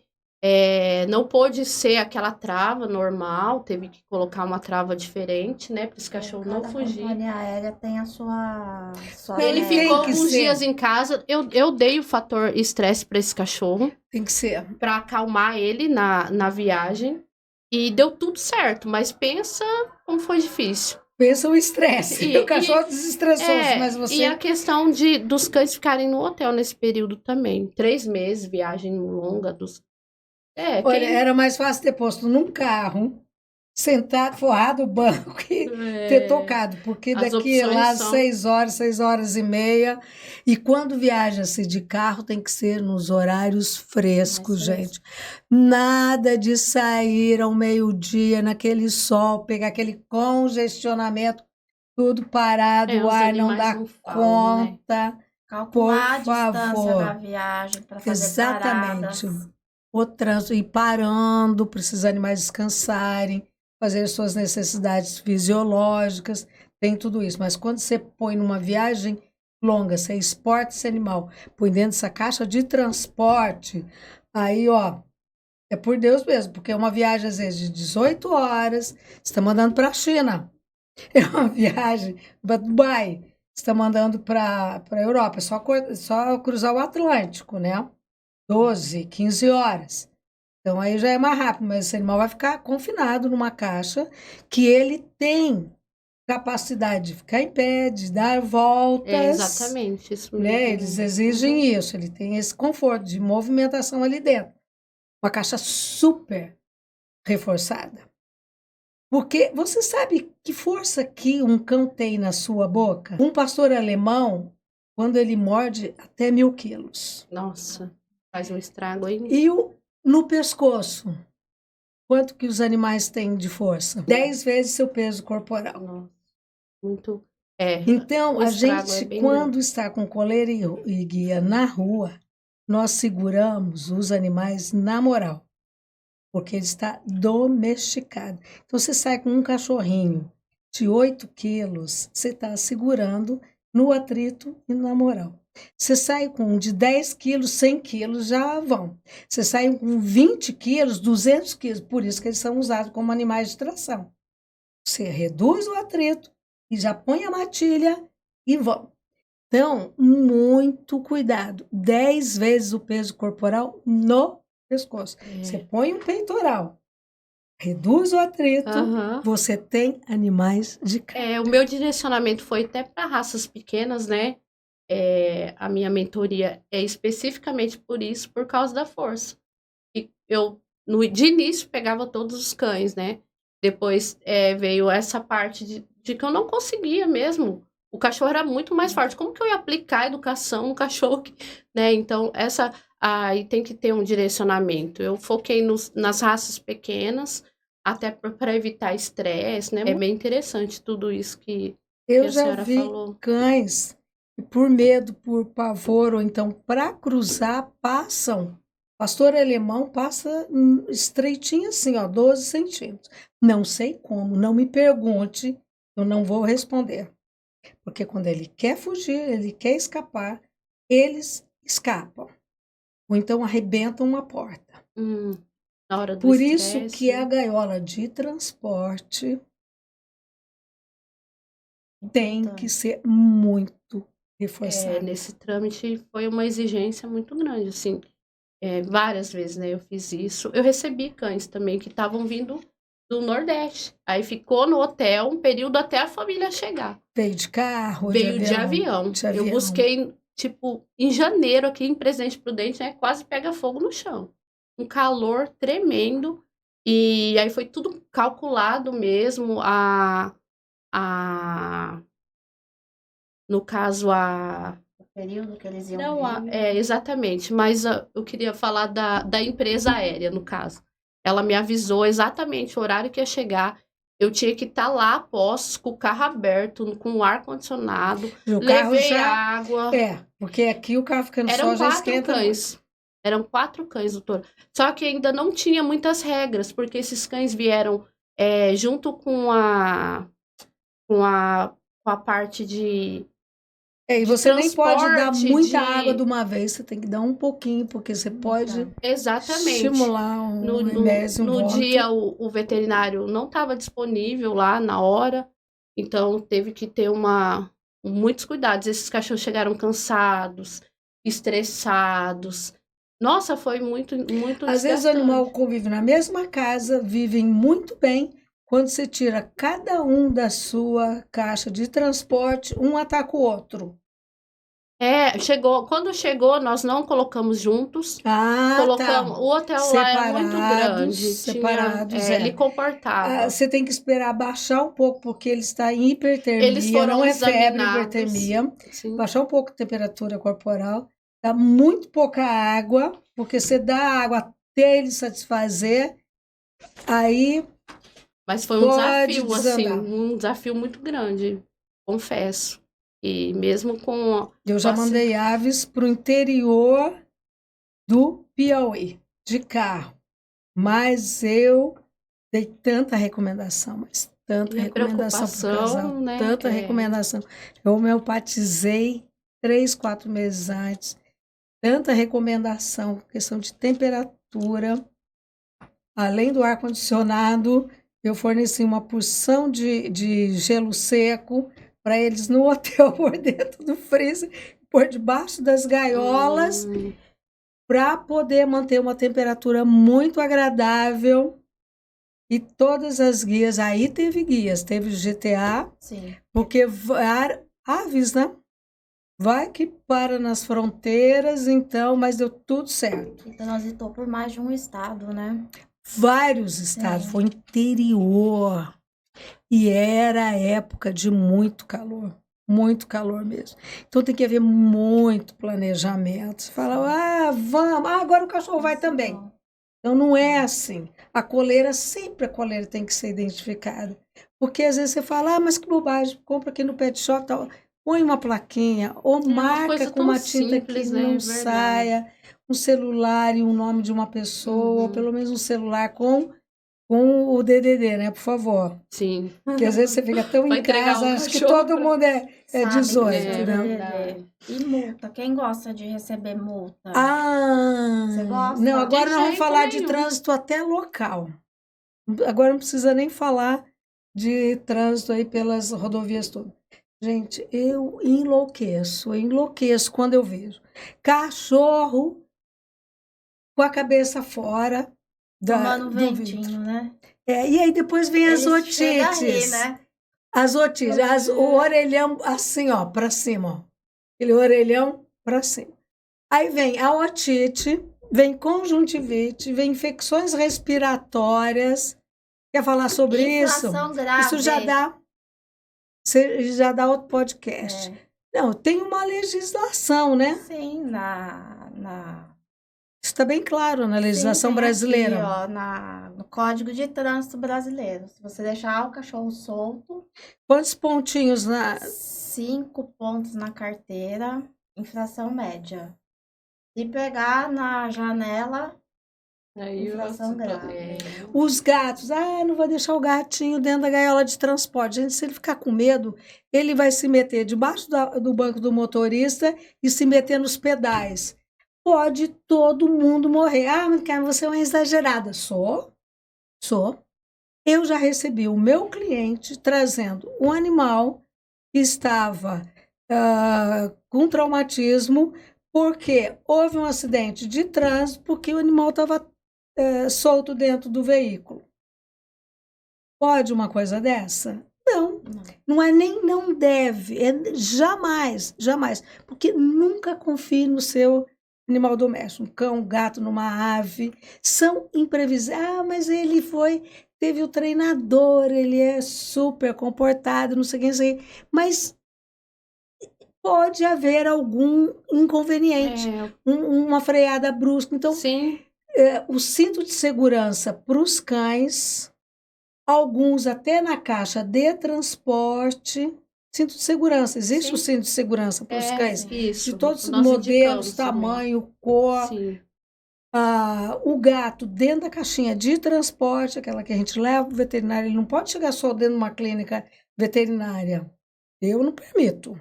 Não pôde ser aquela trava normal, teve que colocar uma trava diferente, né? Para esse cachorro não Cada fugir. companhia aérea tem a sua Ele Tem ficou que uns ser. dias em casa. Eu dei o fator estresse para esse cachorro, Tem que ser. para acalmar ele na viagem. E deu tudo certo, mas pensa como foi difícil. Pensa o estresse. E- O cachorro desestressou-se, mas E você. a questão dos cães ficarem no hotel nesse período também. 3 meses, viagem longa dos. Olha, era mais fácil ter posto num carro, sentado, forrado o banco e ter tocado, porque as daqui opções lá são- 6 horas e meia. E quando viaja-se de carro, tem que ser nos horários frescos, Mais gente. Nada de sair ao meio-dia, naquele sol, pegar aquele congestionamento, tudo parado, o os ar não animais dá não falam, né? conta. Calcular a Por distância favor. da viagem para fazer Exatamente. paradas. O trânsito, ir parando para esses animais descansarem, fazer suas necessidades fisiológicas, tem tudo isso. Mas quando você põe numa viagem longa, você exporta esse animal, põe dentro dessa caixa de transporte, aí, ó, é por Deus mesmo, porque é uma viagem, às vezes, de 18 horas, você está mandando para a China. É uma viagem para Dubai, você está mandando para a Europa, é só cruzar o Atlântico, né? 12, 15 horas. Então aí já é mais rápido, mas esse animal vai ficar confinado numa caixa que ele tem capacidade de ficar em pé, de dar voltas. Exatamente, isso mesmo. Né? Eles exigem isso, ele tem esse conforto de movimentação ali dentro. Uma caixa super reforçada. Porque você sabe que força que um cão tem na sua boca? Um pastor alemão, quando ele morde, até 1.000 quilos. Nossa, faz um estrago aí. E no pescoço, quanto que os animais têm de força? 10 vezes seu peso corporal. Nossa, muito. Então, o a estrago gente, é bem quando grande. está com coleira e guia na rua, nós seguramos os animais na moral, porque ele está domesticado. Então, você sai com um cachorrinho de 8 quilos, você está segurando no atrito e na moral. Você sai com um de 10 quilos, 100 quilos, já vão. Você sai com 20 quilos, 200 quilos, por isso que eles são usados como animais de tração. Você reduz o atrito e já põe a matilha e vão. Então, muito cuidado. 10 vezes o peso corporal no pescoço. Você põe um peitoral, reduz o atrito, Aham. você tem animais de carne. O meu direcionamento foi até para raças pequenas, né? A minha mentoria é especificamente por isso, por causa da força. E eu de início pegava todos os cães, né? Depois veio essa parte de que eu não conseguia mesmo. O cachorro era muito mais forte. Como que eu ia aplicar a educação no cachorro, né? Então, aí tem que ter um direcionamento. Eu foquei nas raças pequenas, até para evitar estresse, né? É bem interessante tudo isso que Eu a já senhora vi falou. cães que, por medo, por pavor, ou então para cruzar, passam. Pastor alemão passa estreitinho assim, ó, 12 centímetros. Não sei como, não me pergunte, eu não vou responder. Porque quando ele quer fugir, ele quer escapar, eles escapam. Ou então arrebentam uma porta. Na hora do Por isso estresse, que a né? gaiola de transporte tem que Importante. ser muito reforçada. Nesse trâmite foi uma exigência muito grande, assim. Várias vezes, né, eu fiz isso. Eu recebi cães também que estavam vindo do Nordeste. Aí ficou no hotel um período até a família chegar. Veio de carro, Veio de avião. de Eu avião. busquei, tipo, em janeiro aqui em Presidente Prudente, né, quase pega fogo no chão. Um calor tremendo. E aí foi tudo calculado mesmo. No caso, O período que eles iam Não, vir. exatamente, mas eu queria falar da empresa aérea, no caso. Ela me avisou exatamente o horário que ia chegar. Eu tinha que estar lá a postos, com o carro aberto, com o ar-condicionado. E o carro Levei já. água. Porque aqui o carro ficando Eram só já 4 esquenta muito. cães. Eram 4 cães, doutor. Só que ainda não tinha muitas regras, porque esses cães vieram junto com a parte de E de você nem pode dar transporte, muita água de uma vez, você tem que dar um pouquinho, porque você pode Exatamente. estimular No, um enésimo no vômito. dia, o veterinário não estava disponível lá na hora, então teve que ter muitos cuidados. Esses cachorros chegaram cansados, estressados. Nossa, foi muito, muito Às vezes o desgastante. animal convive na mesma casa, vivem muito bem. Quando você tira cada um da sua caixa de transporte, um ataca o outro. Quando chegou, nós não colocamos juntos. Colocamos, Tá. o hotel lá é muito grande. Separados, Ele comportava. Você tem que esperar baixar um pouco, porque ele está em hipertermia, Eles foram não é febre, examinados. hipertermia. Sim. Baixar um pouco a temperatura corporal, dá muito pouca água, porque você dá água até ele satisfazer, aí Mas foi um pode desafio, assim, desandar. um desafio muito grande, confesso. E mesmo com... Eu já mandei aves para o interior do Piauí, de carro, mas eu dei tanta recomendação, mas tanta E a recomendação para o preocupação, casal, né, tanta recomendação. Eu homeopatizei 3, 4 meses antes, tanta recomendação, questão de temperatura, além do ar-condicionado, eu forneci uma porção de gelo seco para eles no hotel, por dentro do freezer, por debaixo das gaiolas, para poder manter uma temperatura muito agradável. E todas as guias, aí teve guias, teve GTA, Sim. porque aves, né? Vai que para nas fronteiras, então, mas deu tudo certo. E transitou por mais de um estado, né? Vários estados, foi interior. E era época de muito calor mesmo. Então tem que haver muito planejamento. Você fala, vamos, agora o cachorro vai também. Então não é assim. A coleira tem que ser identificada. Porque às vezes você fala, mas que bobagem, compra aqui no pet shop, tal. Põe uma plaquinha, ou marca com uma tinta simples, que né? não saia, um celular e o nome de uma pessoa, ou pelo menos um celular com o DDD, né? Por favor. Sim. Porque às vezes você fica tão em casa, acho que todo mundo é 18, né? E multa, quem gosta de receber multa? Você gosta? Não, agora nós vamos falar de nenhum. trânsito até local. Agora não precisa nem falar de trânsito aí pelas rodovias todas. Gente, eu enlouqueço quando eu vejo cachorro com a cabeça fora Tomando do ventinho, vidro. né? E aí depois vem as Eles chegam a rir, otites. né? As otites, o orelhão assim, ó, pra cima, ó. Aquele orelhão pra cima. Aí vem a otite, vem conjuntivite, vem infecções respiratórias. Quer falar sobre isso? Inflação grave. Isso já dá outro podcast. Não, tem uma legislação, né? Sim, Isso está bem claro na legislação Sim, tem brasileira. aqui, ó, no Código de Trânsito Brasileiro. Se você deixar o cachorro solto, Quantos pontinhos 5 pontos na carteira, infração média. Se pegar na janela, Aí infração grave. Os gatos, não vou deixar o gatinho dentro da gaiola de transporte. Gente, se ele ficar com medo, ele vai se meter debaixo do banco do motorista e se meter nos pedais. Pode todo mundo morrer. Mas Carmen, você é uma exagerada. Sou. Eu já recebi o meu cliente trazendo um animal que estava com traumatismo porque houve um acidente de trânsito porque o animal estava solto dentro do veículo. Pode uma coisa dessa? Não é nem não deve, jamais, porque nunca confie no seu animal doméstico, um cão, um gato, numa ave, são imprevisíveis. Mas ele teve o treinador, ele é super comportado, não sei quem, mas pode haver algum inconveniente, uma freada brusca. Então, sim. O cinto de segurança para os cães, alguns até na caixa de transporte, cinto de segurança. Existe o cinto de segurança para os cães? Isso. De todos os modelos, tamanho, cor. Sim. O gato dentro da caixinha de transporte, aquela que a gente leva para o veterinário, ele não pode chegar só dentro de uma clínica veterinária. Eu não permito.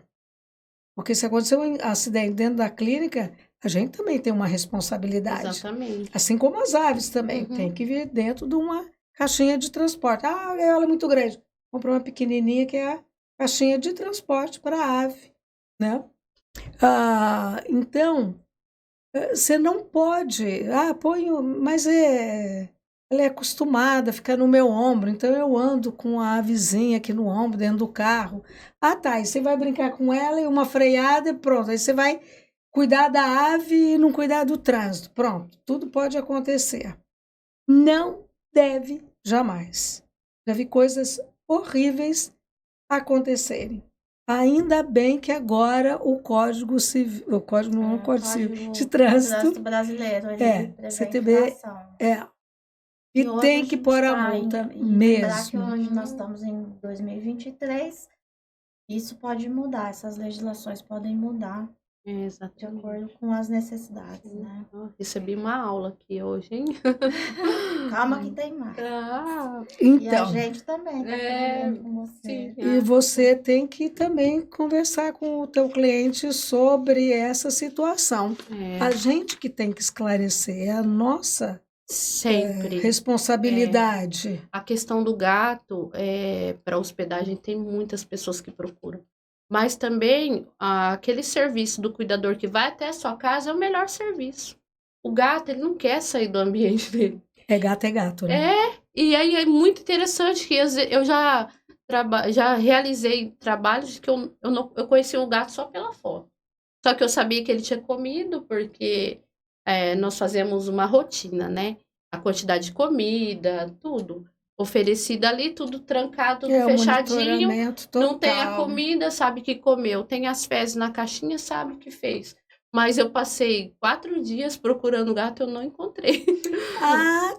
Porque se acontecer um acidente dentro da clínica, a gente também tem uma responsabilidade. Exatamente. Assim como as aves também. Tem que vir dentro de uma caixinha de transporte. A gaiola é muito grande. Compra uma pequenininha que é a caixinha de transporte para a ave, né? Então, você não pode... mas ela é acostumada a ficar no meu ombro, então eu ando com a avezinha aqui no ombro, dentro do carro. Aí você vai brincar com ela e uma freada e pronto. Aí você vai cuidar da ave e não cuidar do trânsito. Pronto, tudo pode acontecer. Não deve jamais. Já vi coisas horríveis acontecerem. Ainda bem que agora o Código Civil, o Código não é um Código Civil, de Trânsito Brasileiro, ele prevê CTB, infração. E tem que pôr a multa mesmo. Lembrar que hoje nós estamos em 2023, isso pode mudar, essas legislações podem mudar. Exatamente. De acordo com as necessidades, né? Recebi uma aula aqui hoje, hein? Calma que tem mais. Então, e a gente também está aprendendo com você. Sim, e você tem que também conversar com o teu cliente sobre essa situação. A gente que tem que esclarecer, é a nossa responsabilidade. A questão do gato, para hospedagem, tem muitas pessoas que procuram. Mas também, aquele serviço do cuidador que vai até a sua casa é o melhor serviço. O gato, ele não quer sair do ambiente dele. É gato, né? E aí é muito interessante que eu já realizei trabalhos que eu conheci o gato só pela foto. Só que eu sabia que ele tinha comido, porque nós fazemos uma rotina, né? A quantidade de comida, tudo. Oferecida ali, tudo trancado, fechadinho. Não tem a comida, sabe que comeu. Tem as fezes na caixinha, sabe o que fez. Mas eu passei 4 dias procurando gato, eu não encontrei.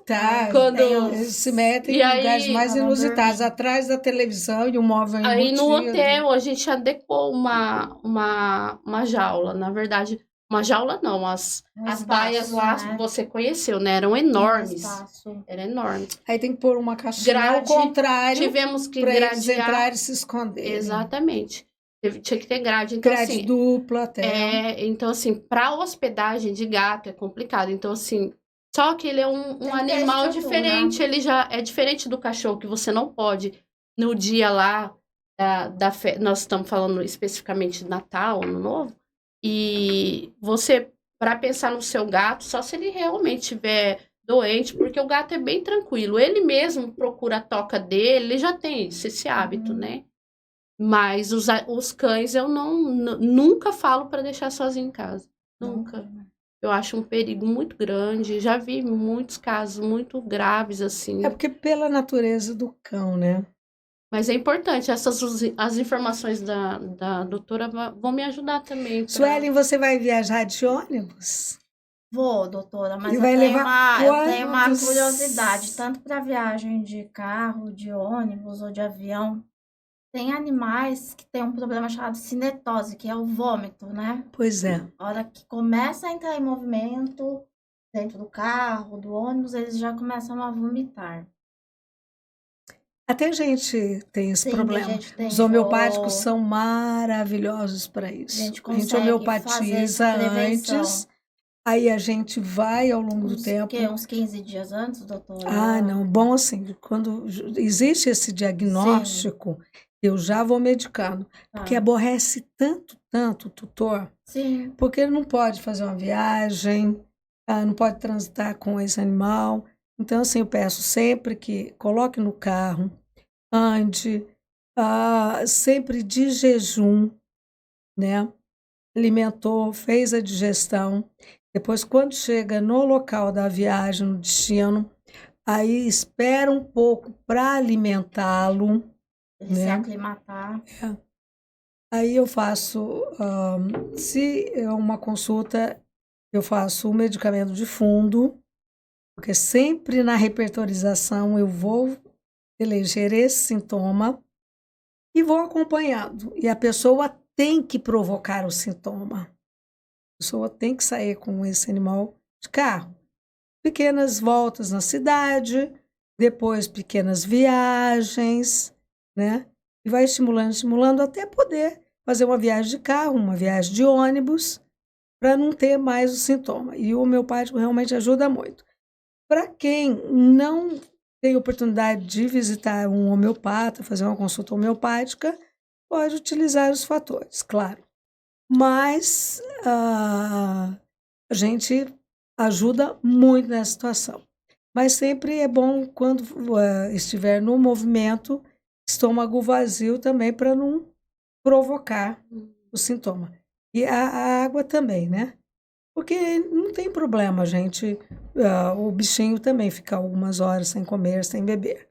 Tá. Quando eles se metem em lugares mais inusitados, atrás da televisão e o móvel embutido. Aí no hotel a gente adequou uma jaula, na verdade. Uma jaula não, as baias lá, né? Você conheceu, né? Eram enormes. Era enorme. Aí tem que pôr uma caixinha ao contrário. Tivemos que gradear. Eles entrarem e se esconderem. Exatamente. Tinha que ter grade. Então, grade dupla até. Então, assim, para hospedagem de gato é complicado. Então, assim, só que ele é um animal diferente. Ele já é diferente do cachorro, que você não pode, no dia lá da festa. Nós estamos falando especificamente de Natal, Ano Novo. E você, para pensar no seu gato, só se ele realmente estiver doente, porque o gato é bem tranquilo. Ele mesmo procura a toca dele, ele já tem esse hábito, né? Mas os cães eu nunca falo para deixar sozinho em casa. Nunca. Eu acho um perigo muito grande. Já vi muitos casos muito graves assim. É porque pela natureza do cão, né? Mas é importante, as informações da doutora vão me ajudar também. Suelen, você vai viajar de ônibus? Vou, doutora, mas E eu vai tenho levar eu tenho uma quantos? curiosidade, tanto para viagem de carro, de ônibus ou de avião. Tem animais que têm um problema chamado cinetose, que é o vômito, né? Pois é. A hora que começa a entrar em movimento dentro do carro, do ônibus, eles já começam a vomitar. Até a gente tem esse Sim, problema. a gente tem Os homeopáticos são maravilhosos para a isso. gente A gente consegue fazer homeopatiza essa prevenção. antes, aí a gente vai ao longo do tempo. Uns 15 dias antes, doutora? Ah, não, bom assim, quando existe esse diagnóstico, eu já vou medicando, porque Tá. aborrece tanto o tutor, Sim, porque ele não pode fazer uma viagem, não pode transitar com esse animal. Então, assim, eu peço sempre que coloque no carro, ande, sempre de jejum, né? Alimentou, fez a digestão. Depois, quando chega no local da viagem, no destino, aí espera um pouco para alimentá-lo, ele se né? aclimatar. Aí eu faço, se é uma consulta, eu faço o medicamento de fundo, porque sempre na repertorização eu vou eleger esse sintoma e vou acompanhando. E a pessoa tem que provocar o sintoma. A pessoa tem que sair com esse animal de carro. Pequenas voltas na cidade, depois pequenas viagens, né? E vai estimulando até poder fazer uma viagem de carro, uma viagem de ônibus, para não ter mais o sintoma. E o homeopático realmente ajuda muito. Para quem não tem oportunidade de visitar um homeopata, fazer uma consulta homeopática, pode utilizar os fatores, claro. Mas a gente ajuda muito nessa situação. Mas sempre é bom, quando estiver no movimento, estômago vazio também, para não provocar o sintoma. E a água também, né? Porque não tem problema, gente, o bichinho também ficar algumas horas sem comer, sem beber,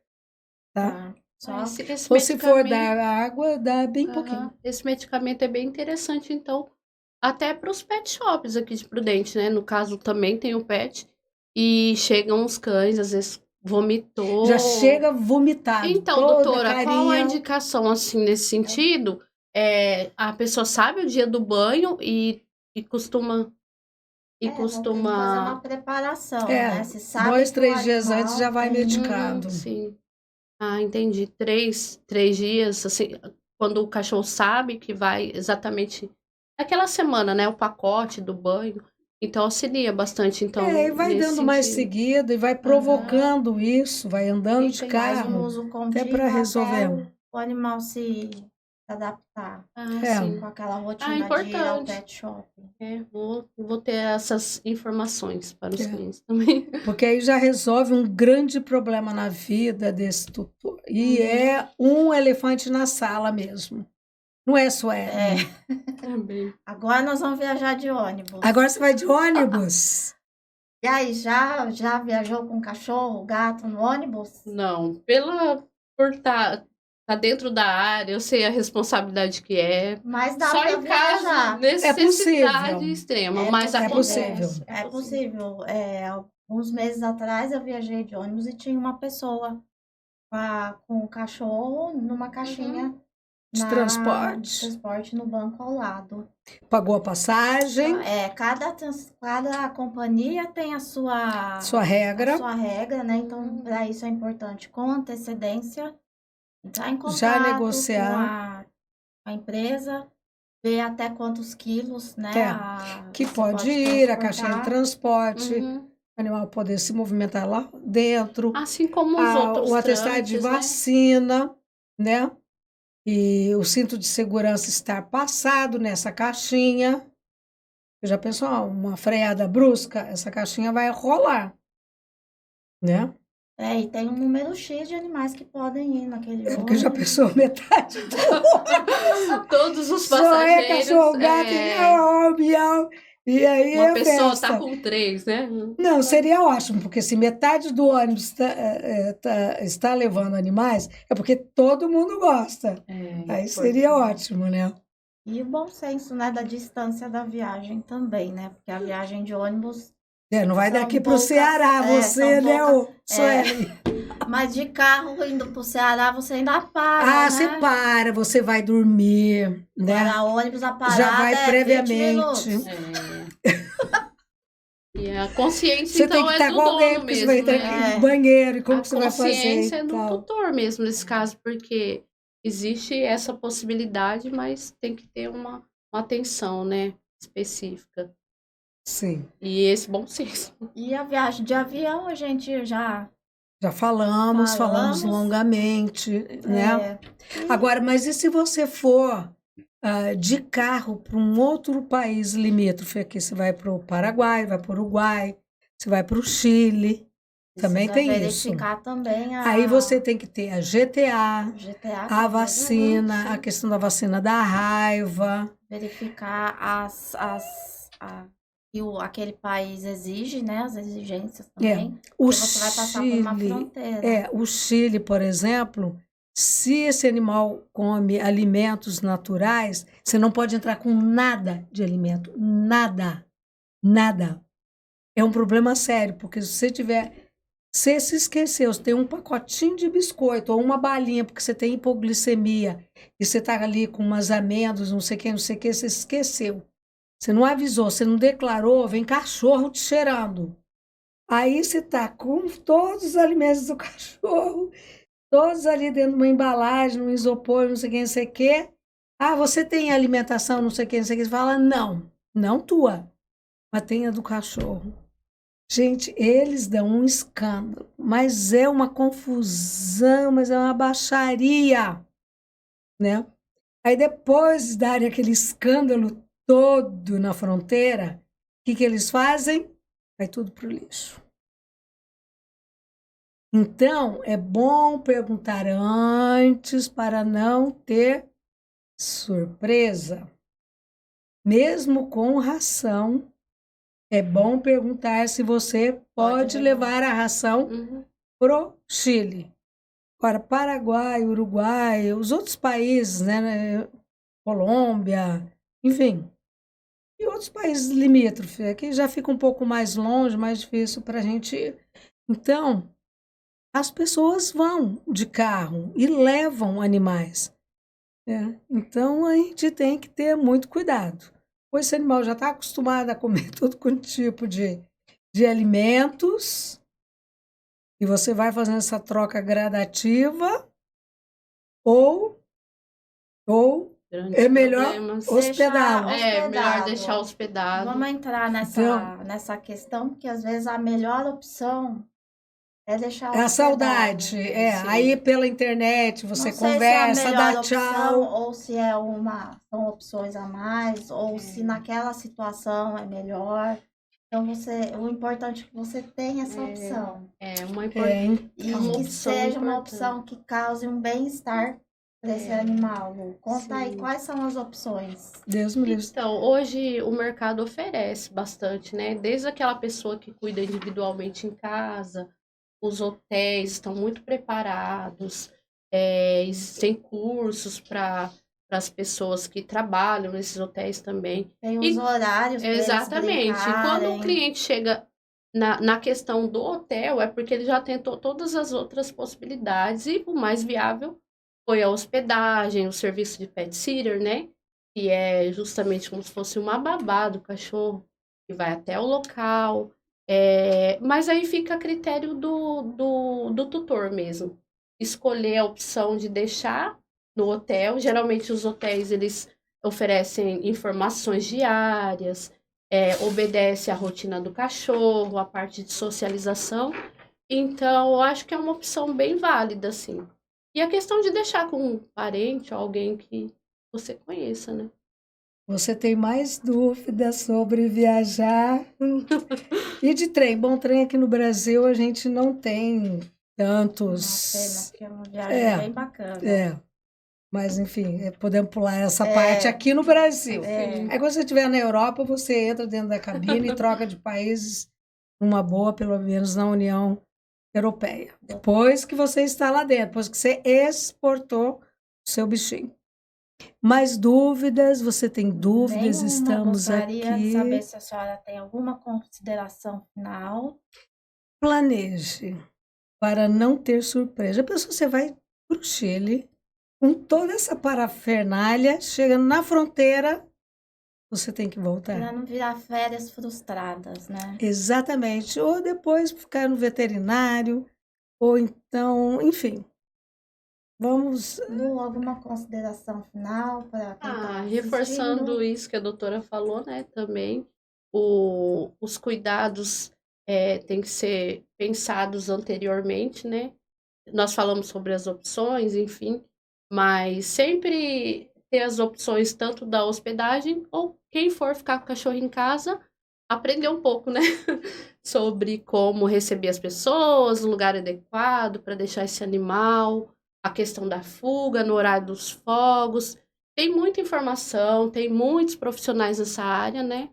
tá? Só Esse Ou se for medicamento, dar água, dá bem pouquinho. esse medicamento é bem interessante, então, até para os pet shops aqui de Prudente, né? No caso, também tem o pet, e chegam os cães, às vezes vomitou. Já chega vomitado. Então, toda doutora, qual a carinha. indicação, assim, nesse sentido? A pessoa sabe o dia do banho e costuma... tem que fazer uma preparação, né? Se sabe 2, que 3 o dias animal antes já vai tem- medicado. Sim. Ah, entendi. 3 dias, assim, quando o cachorro sabe que vai exatamente naquela semana, né? O pacote do banho. Então, auxilia bastante, então, E vai nesse dando mais sentido. seguida e vai provocando isso, vai andando de Entendi. faz um carro, uso contínuo até para resolver. o animal se adaptar Ah, É. sim. com aquela rotina de ir ao importante. pet shop. Vou ter essas informações para os É. clientes também. Porque aí já resolve um grande problema na vida desse tutor. E é um elefante na sala mesmo. Não é, Sueli? Também. Agora nós vamos viajar de ônibus. Agora você vai de ônibus? E aí, já viajou com cachorro, gato no ônibus? Não, por estar dentro da área, eu sei a responsabilidade que é. Mas dá Só para em caso viajar. de necessidade possível. extrema, mas É acontece. possível. É possível. Alguns meses atrás eu viajei de ônibus e tinha uma pessoa com o cachorro numa caixinha De de transporte. transporte no banco ao lado. Pagou a passagem, Cada companhia tem a sua regra. né? Então, para isso é importante, com antecedência, entrar em contato Já negociar. com a empresa, ver até quantos quilos, né? Que você pode ir, a transportar. caixinha de transporte, Uhum. o animal poder se movimentar lá dentro. Assim como os outros O atestado de trâmites, né? vacina, né? E o cinto de segurança estar passado nessa caixinha. Você já pensou, uma freada brusca, essa caixinha vai rolar, né? E tem um número X de animais que podem ir naquele Porque já ônibus. pensou metade do Todos os só passageiros. cachorro, gato, miau, miau. E aí Uma é pessoa festa. tá com 3, né? Não, seria ótimo, porque se metade do ônibus está levando animais, é porque todo mundo gosta. É, Aí seria ótimo, né? E o bom senso, né, da distância da viagem também, né? Porque a viagem de ônibus Não vai são daqui para o poucas, Ceará, você, são né, poucas, Sueli? mas de carro indo pro Ceará você ainda para, Ah, você né? para, você vai dormir, né? Agora ônibus a Já parada vai é 20 previamente. minutos. E a consciência, Você tem então, que é estar com do alguém, dono porque você vai mesmo, entrar né? no banheiro, e como A que você vai fazer consciência e é do tal. tutor mesmo, nesse caso, porque existe essa possibilidade, mas tem que ter uma atenção, né, específica. Sim. E esse bom senso. E a viagem de avião a gente Já falamos Falamos. longamente, né? Agora, mas e se você for de carro para um outro país limítrofe aqui? Você vai para o Paraguai, vai para o Uruguai, você vai para o Chile, também precisa tem isso. verificar também Aí você tem que ter a GTA, GTA, a vacina, sim. a questão da vacina da raiva. Verificar aquele país exige, né? As exigências também. O Porque você vai passar por uma Chile, fronteira. o Chile, por exemplo, se esse animal come alimentos naturais, você não pode entrar com nada de alimento, nada, nada. É um problema sério, porque se você tiver, você se esqueceu, você tem um pacotinho de biscoito ou uma balinha, porque você tem hipoglicemia e você está ali com umas amêndoas, não sei o que, você esqueceu. Você não avisou, você não declarou, vem cachorro te cheirando. Aí você tá com todos os alimentos do cachorro, todos ali dentro de uma embalagem, um isopor, não sei o que, não sei o que. Ah, você tem alimentação, não sei o que, não sei o que. Você fala, não, não tua, mas tem a do cachorro. Gente, eles dão um escândalo, mas é uma confusão, mas é uma baixaria, né? Aí depois de darem aquele escândalo todo na fronteira, o que eles fazem? Vai tudo pro lixo. Então, é bom perguntar antes para não ter surpresa. Mesmo com ração, é bom perguntar se você pode levar a ração pro Chile. Agora, Paraguai, Uruguai, os outros países, né? Colômbia, enfim. E outros países limítrofes, aqui já fica um pouco mais longe, mais difícil para a gente ir. Então, as pessoas vão de carro e levam animais. Então, a gente tem que ter muito cuidado. Pois esse animal já está acostumado a comer todo tipo de alimentos, e você vai fazendo essa troca gradativa, ou é melhor hospedá-lo. É melhor deixar hospedado. Vamos entrar nessa questão, porque às vezes a melhor opção é deixar hospedado. É a saudade, aí pela internet você conversa, se é a melhor dá opção, tchau. ou se são opções a mais, ou se naquela situação é melhor. Então, o importante é que você tenha essa opção. E que seja uma opção que cause um bem-estar para esse animal. Conta aí quais são as opções. Deus me livre. Então, hoje o mercado oferece bastante, né? Desde aquela pessoa que cuida individualmente em casa, os hotéis estão muito preparados, existem cursos para as pessoas que trabalham nesses hotéis também. Tem os horários para exatamente. Eles E quando o cliente chega na questão do hotel, é porque ele já tentou todas as outras possibilidades e o mais viável foi a hospedagem, o serviço de pet sitter, né? Que é justamente como se fosse uma babá do cachorro, que vai até o local. Mas aí fica a critério do tutor mesmo. Escolher a opção de deixar no hotel. Geralmente os hotéis, eles oferecem informações diárias, obedece à rotina do cachorro, a parte de socialização. Então, eu acho que é uma opção bem válida, assim. E a questão de deixar com um parente ou alguém que você conheça, né? Você tem mais dúvidas sobre viajar e de trem? Bom, trem aqui no Brasil a gente não tem tantos. Uma pena, que é uma viagem bem bacana. Mas, enfim, podemos pular essa parte aqui no Brasil. Aí, quando você estiver na Europa, você entra dentro da cabine e troca de países numa boa, pelo menos na União Europeia. Depois que você está lá dentro, depois que você exportou o seu bichinho. Mais dúvidas? Você tem dúvidas? Estamos aqui. Gostaria de saber se a senhora tem alguma consideração final. Planeje para não ter surpresa. A pessoa, você vai para o Chile com toda essa parafernália, chegando na fronteira, você tem que voltar. Para não virar férias frustradas, né? Exatamente. Ou depois ficar no veterinário, ou então, enfim. Vamos. Lu, alguma consideração final para quem está reforçando isso que a doutora falou, né? Também os cuidados têm que ser pensados anteriormente, né? Nós falamos sobre as opções, enfim, mas sempre ter as opções tanto da hospedagem ou quem for ficar com o cachorro em casa, aprender um pouco, né? Sobre como receber as pessoas, o lugar adequado para deixar esse animal, a questão da fuga no horário dos fogos. Tem muita informação, tem muitos profissionais nessa área, né?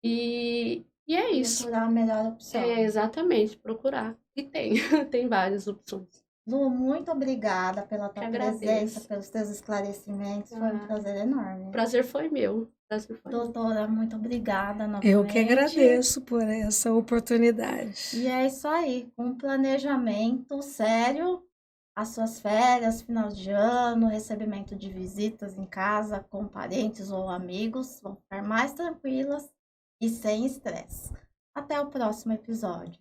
E é isso. Procurar a melhor opção. Exatamente, procurar. E tem várias opções. Lu, muito obrigada pela tua presença, pelos teus esclarecimentos. Foi um prazer enorme. O prazer foi meu. Doutora, muito obrigada novamente. Eu que agradeço por essa oportunidade. E é isso aí, com um planejamento sério, as suas férias, final de ano, recebimento de visitas em casa com parentes ou amigos vão ficar mais tranquilas e sem estresse. Até o próximo episódio.